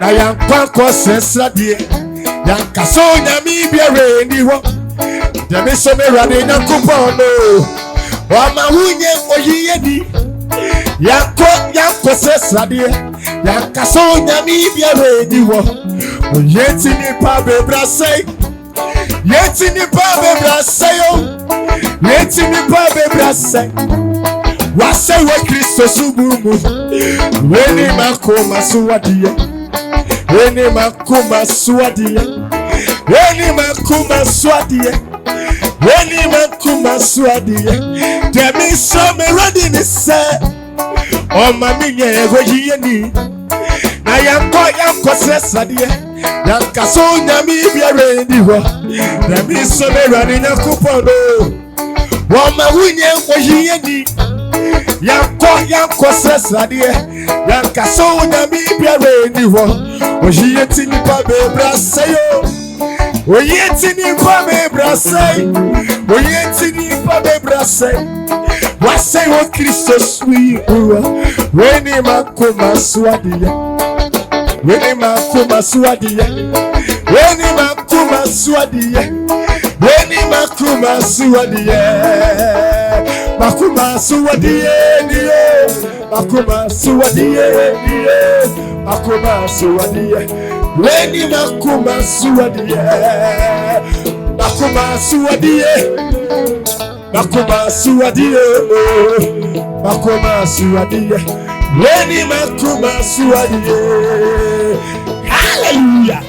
Na yankwa kwa sesra die Yanka so nyami biare ni wo Jemi so me ready na kupono O mahunye wojiye ni Yanko sesra die Yanka so nyami biare ni wo Yeti ni pa bebra say Yeti ni pa bebra say Yeti ni pa bebra say Wase we Kristo subumu Weni makoma suwadie Weni makoma suwadie Weni makoma suwadie Weni makoma suwadie Demi so me ready ni say O mami nye gojiye ni Na yanko sesradie Yanka so nyami biare ni ho Demi so me rani nyakupono Wama hunye wojiye ni Yanko sesradie Yanka so nyami biare ni ho Ojiye tini pa bebra sayo Ojiye tini pa bebra sayo Ojiye tini pa bebra sayo Wase wo Kristo sui uwa Weni makoma suadie Weni makoma suadie Weni makoma suadie Weni makoma suadie Makoma suadie Makoma suadie Makoma suadie Weni makoma suadie Makoma suadie Makoma suadie Makoma suadie Weni makoma suadie Hallelujah.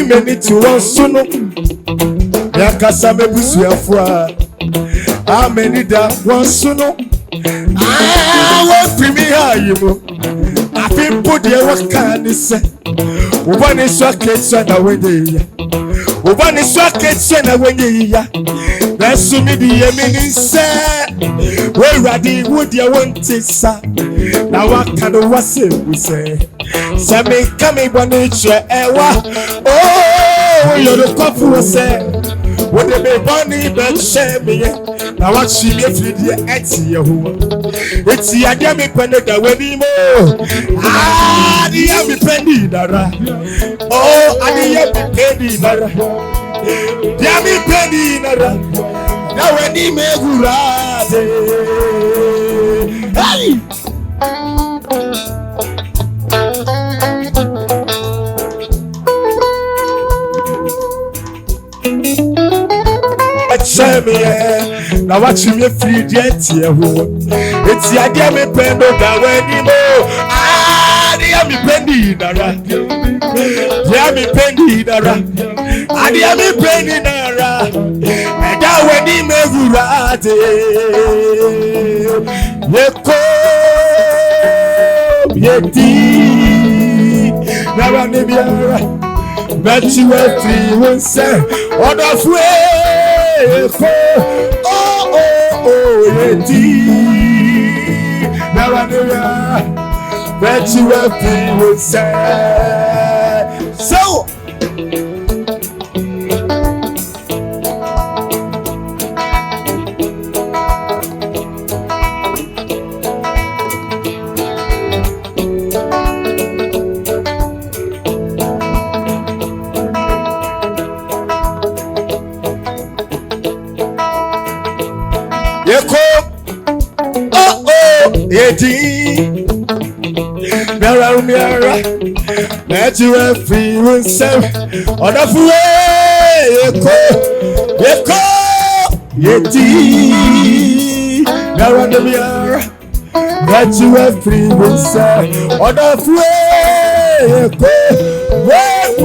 Many to one soon. Yakasa me busuafua. How many da one soon? I want me high. I feel put the what can say. One is so kids and away. One is so kids and away. That's to me the eminent say. Where ready would you want it, sir? Now what kind of was it we say? Sammy coming by nature, oh, you're the coffee was said. What the baby bunny but share me. Now what she made with the Etsy. It's the Agami Penny that when he more. Ah, the Yami Penny Dara. Oh, and the Yami Penny Dara. The Yami Penny Dara. Now when he made Gurade. Hey! Now watch me free jet here. It's the idea me pendo that when you know. Ah, the me pendy dara. The me pendy dara. Ah, the me pendy dara. And that when you me gurate. Yeti. Now I need you. But you were free one say. On the way. Oh, yeti. That you have been with say. So Yeti Mera Mera Let you have free with self on the way Yeko Yeti Mera Mera Let you have free with self on the way Wait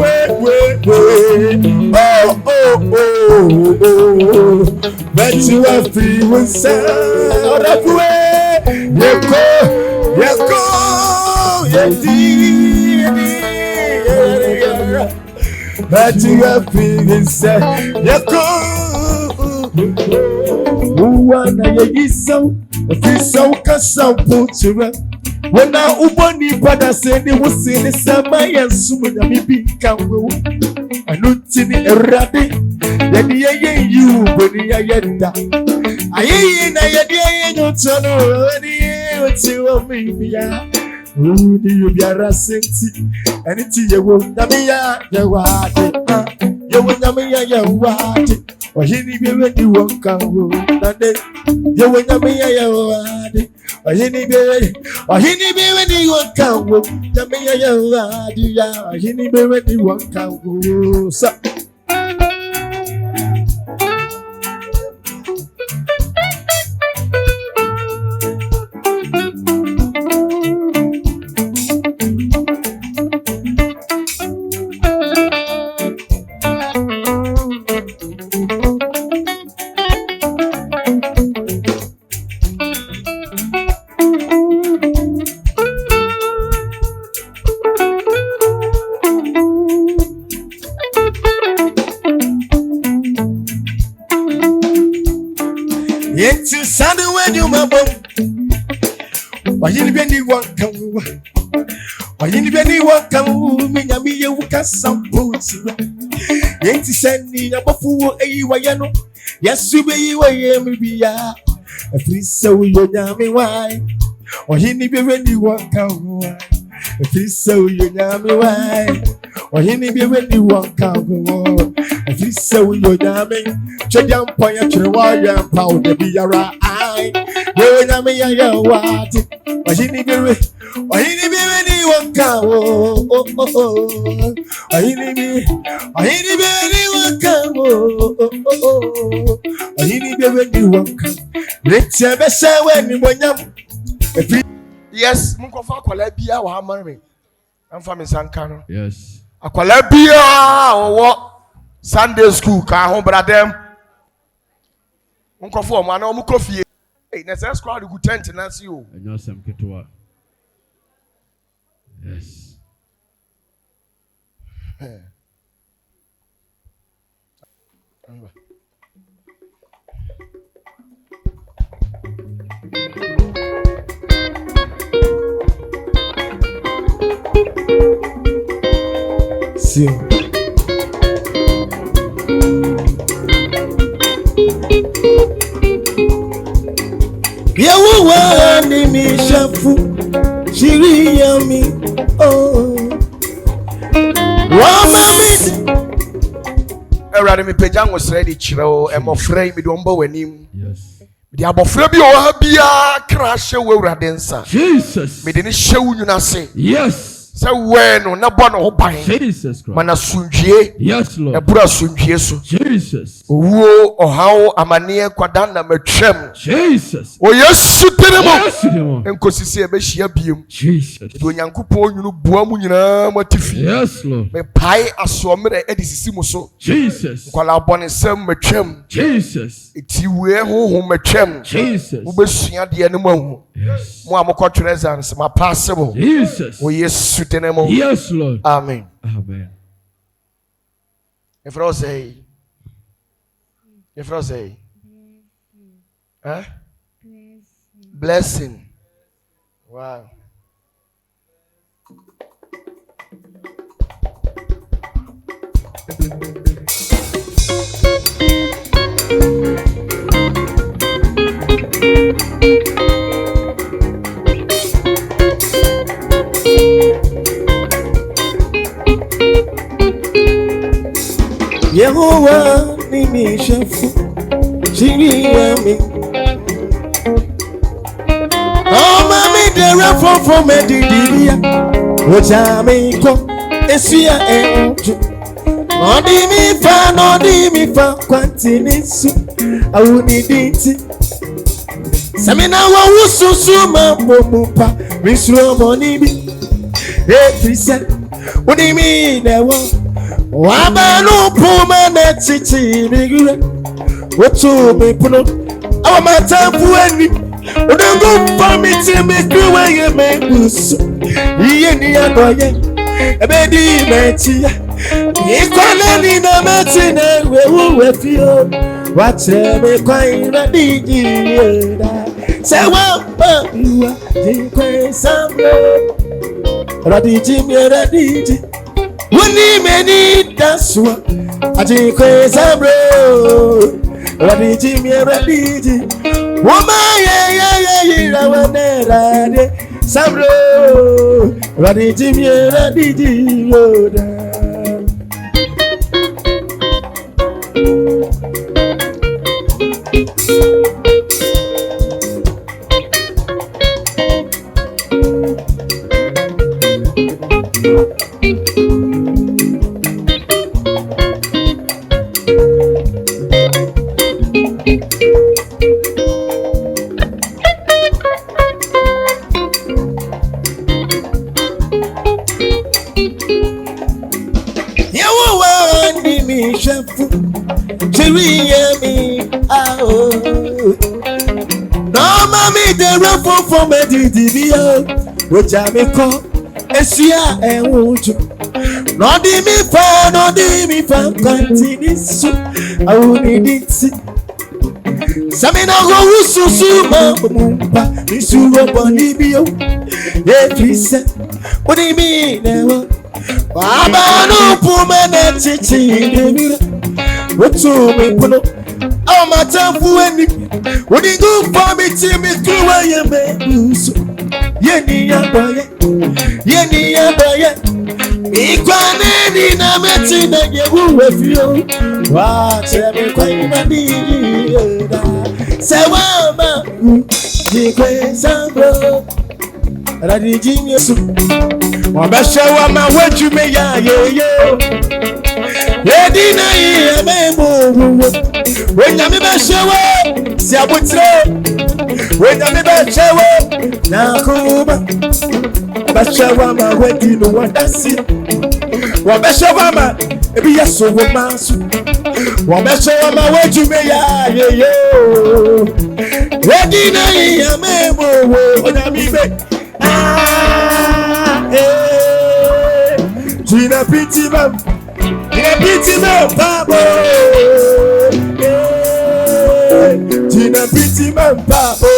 Oh Let you have free with self on the way Yeko, that you have been said, Yeko, one I so, if you so can put you up. When I uboni pada said it was in the summer and soon I be come. I looked in the rabbit, then you, but I ain't no tunnel, what you want me. Who do you be a rasenti? And it's you won't Namia, you want it. You won't Namia, you want it. Or he need be when you won't come. You won't Namia, you want it. Or he need be when you won't come. Namia, you want it. Or he need be when you won't come. So. Yet you sound when you my bum. Why you be anyone come? Why you be anyone come? Me and me you can some boots. Yet you send me a buffalo a wayano. Yes, you be you be ya. A free so you me why? Why you be anyone come? A free so you me why? Why you be anyone come? A free so you me. Chadiam poya chirwaya powder be your eye. You na me ya what? Why you be anyone come? Why you be anyone come? Why you be anyone come? Let's have a show when you want. Yes, Munkofa akwala bia wa amare. Amfa me sankano. Yes. Akwala bia wo Sunday school ka ho bradem. Munkofa o ma na o mukofie. Hey, na say squad go tent na si o. Enyo sem ketwa. Yes. See you. Yawa ni mi shafu shiri yami oh wa mami Erade me pagya nwosre di kireo emofrey me de omba wanim. Yes. Me abofra bi o ha bia kra hye wo Erade nsa. Jesus. Me de ne hye wo nyuna se. Yes. Say when na bo no ho ban. Jesus Christ. Mana sundwie. Yes, Lord. Ebura sundwie so. Jesus. Owo ohawo amane kwadan na matwam. Jesus. O Yesu tenemo. Yes, Lord. Enkosisi ebehia biem. Jesus. Do Onyankopon nyunu bua mu nyina matifi. Yes, Lord. Me pai asomre edisisi mu so. Jesus. Kwala abonesem matwam. Jesus. Eti we honhom matwam. Jesus. Ubesua de ne mahu. Yes. Mo amokotwere exams ma possible. Jesus. O Yesu tenemo. Yes, Lord. Amen. Amen. If I say, huh? Blessing. Wow. Yehovah ni mishefu chini ya mi. Oh mami dera fofo medidiya ojamiko esia enju. Odi mi fa kwantinisu awuni dinti. Samina wa wususu mambomupa misro monibi. Efrise odi mi newo wabanu puma na chichi bigure. Otu mi puno awa matafu eni. Odengo famiti mi kuwe ye me busu. Iye ni adoye ebedi mechiya. Ikole ni na meti na wewe fio. Wache me kwa ina diji yeda. Sewa uwa jikwe samro. Radiji mi radiji. Wani meni daswa ajikwe samro. Radiji mi radiji. Woma ye rawane rade samro. Radiji mi radiji yoda. For me didivio ojamiko esia enwuju no di mi fa continue awuni dinti samina go wususu mumpa isuro bonibio efise odi mi newo baba no puma na chichi demira otu mi puno aw matafu eni odi go for me timi kuwa ye me uso ye ni adoye ikwane ni na meti na ye wuwe fio wa chebe kwa ina di yoda sewa ma jikwe sambo radiji yesu wabashawa ma wejume ya yeyo yedi na ye memo wenyame bashawa si abutre wenyame bashawa na kuba bashawa ma wedi no wadasi wabashawa ma ebi yaso wo masu wabashawa ma wejume ya yeyo yedi na ye memo wenyame be Tina piti mam babo. Tina piti mam babo.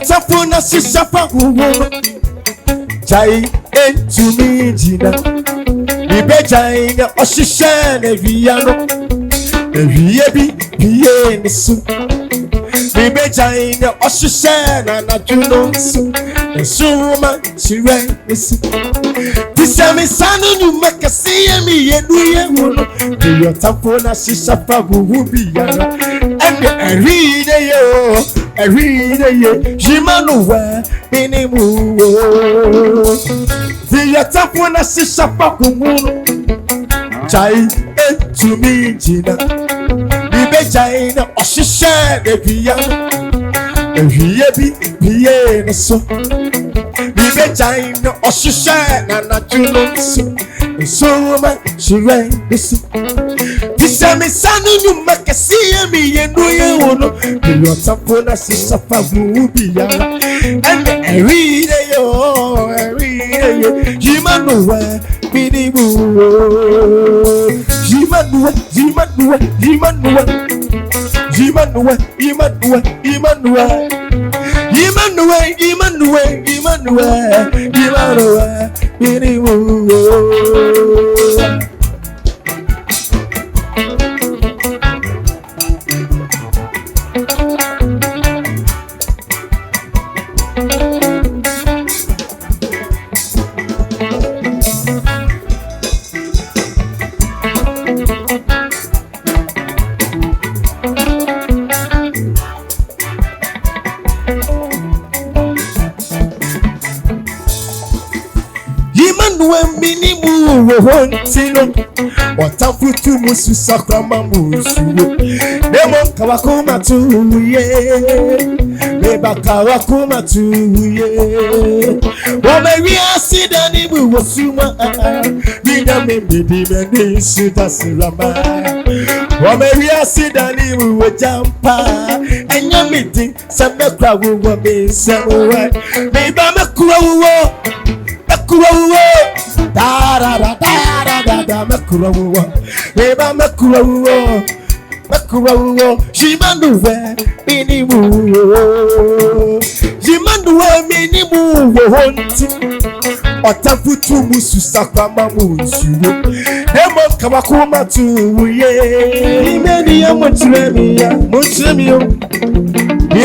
Tafuna sisapa uwo Chai entu mi jina Ni Jaina Oshishane Viano, Viabi, Viennisu. Baby Jaina Oshishana Najunosu, and Suma, she ran this. This time is Sanu, you make a see me and we are one. Do your tapona, she suffer who be yana. And I read a yo, I read a yo, Jimanuwa, Minimu. Do your tapona, she suffer who Chai, to me, Gina. Baby Jaina Oshishane Viano, and Viabi, so. Baby Jaina Oshishane Najunosu, and Suma, she ran this. This time is Sanu, you make a see me and do you know. Do your tapona, she suffer movie, and I read a Jimanuwa, Minimu. Jimanuwa, Jimanuwa, Jimanuwa, Jimanuwa, Jimanuwa, Jimanuwa, Jimanuwa, Jimanuwa, Jimanuwa, Jimanuwa, Minimu. Watafutu musu sakrama musu Nemo kawakuma tuye Neba kawakuma tuye Wamewia sida nibu wasuma Mina mimidi meni sida sirama Wamewia sida nibu wajampa Enya midi samekwa uwa misemuwe Miba mekuwa uwa Mekuwa uwa da da da da da da mekuwa eba mekuwa jimanduwe minimu honti Watafutu musu sakama musu Nemo kawakuma tuye Imeni ya mochemia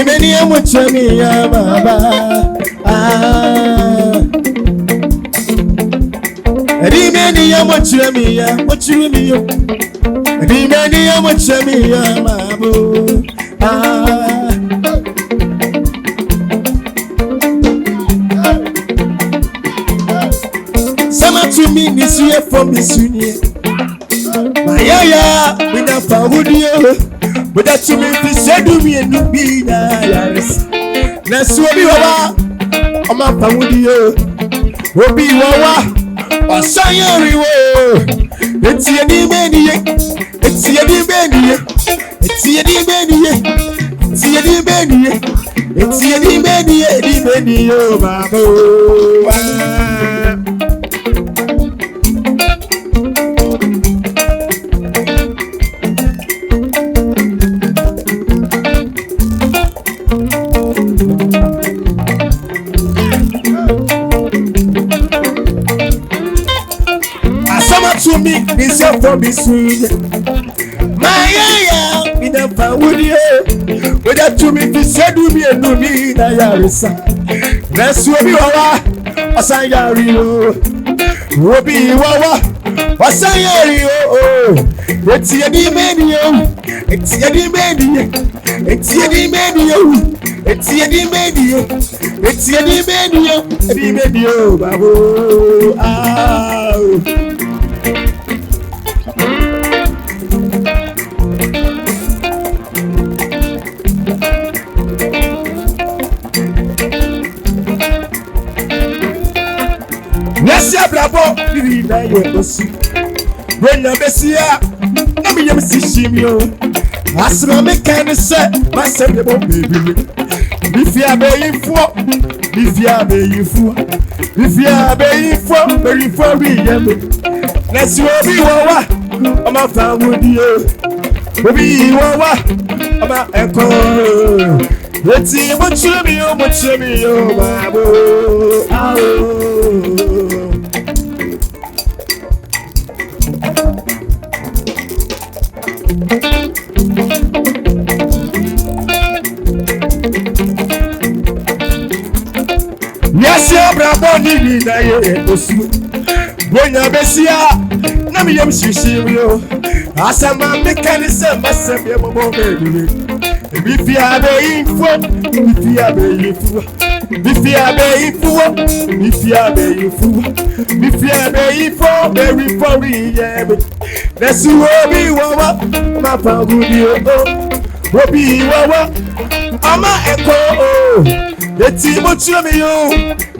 Imeni ya mochemia baba Rimeni ya mochemia Rimeni ya mochemia mabu Sama to me this year from this union Mayaya wina paudio Wada to me fi sedu mi enubina yaris Na suobi wawa Oma paudio Obi wawa Osayari wo Eti edi beniye Eti edi beniye Eti edi beniye Eti edi beniye Eti edi beniye Edi beniye o babo To me, this year for me sweet. My yeah, in the Paudio. Whether to me, if said to me and to me, Nayarisa. That's what we are. Osayario. Wobi Wawa. Osayario. It's Yadi Medio. It's Yadi Medio. It's Yadi Medio. It's Yadi Medio. It's Yadi Medio. Yadi Medio. Babu. Nesia bravo, diri na yekosi. When na besia, na mi yem si shimio. Asma me kan se, ma se de bo baby. Bifia be yifo, bifia be yifo. Bifia be yifo, be yifo wi yem. Nesi obi wawa, ama fa wodi o. Obi wawa, ama enko. Eti mo chemi o babo. Yes, your brother need na ye osu. Bonya besia na me yam shishimyo. Asama me kan se masem ye mo baby. Bi fi abe info, bi fi abe info. Bi fi abe info, bi fi abe info. Bi fi abe info, very for ye. Nesu obi wawa, ma pa gudi o. Obi wawa, ama eko. Eti mo chule mi yo,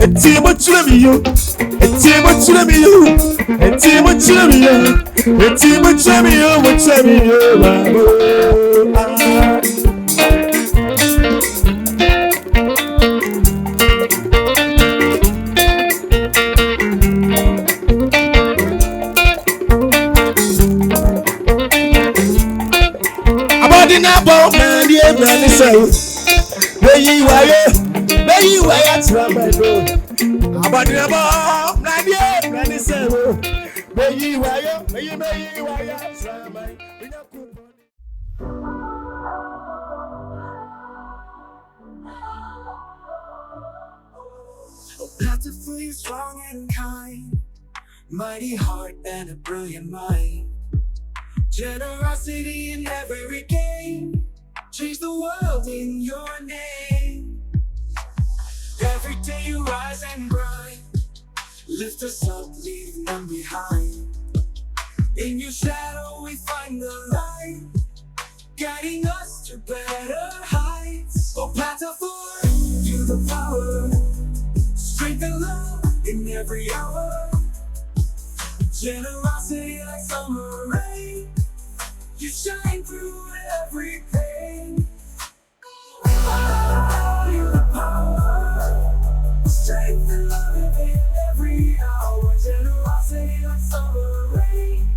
eti mo chule mi yo, eti mo chule mi yo, eti mo chule mi yo, eti mo chule mi yo, mo chule mi yo, abadi na bo na di e na ni se. Beyi waya tramelo. Abadi na bo na die na ni se wo. Beyi waya tramelo. Opatafuor, you're strong and kind, mighty heart and a brilliant mind. Generosity in every game, change the world in your name. Every day you rise and grind, lift us up, leave none behind. In your shadow we find the light, guiding us to better heights. Opatafuor, you the power, strength and love in every hour. Generosity like summer rain, you shine through every pain. Oh, you're the power, strength and love in every hour. Generosity like summer rain,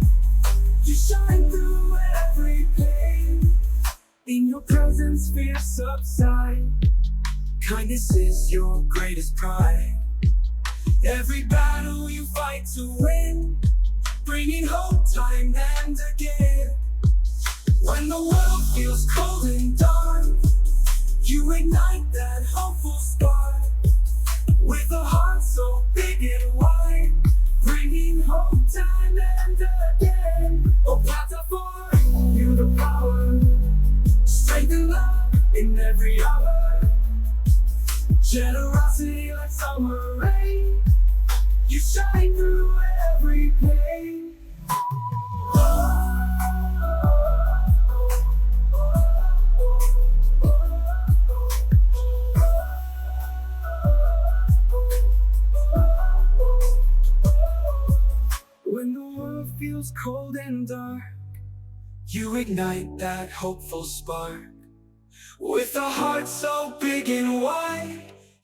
you shine through every pain. In your presence fears subside, kindness is your greatest pride. Every battle you fight to win, bringing hope time and again. When the world feels cold and dark, you ignite that hopeful spark. With a heart so big and wide, bringing hope time and again. Opatafuor, you the power, strength and love in every hour. Generosity like summer rain, you shine through every pain. When the world feels cold and dark, you ignite that hopeful spark. With a heart so big and wide,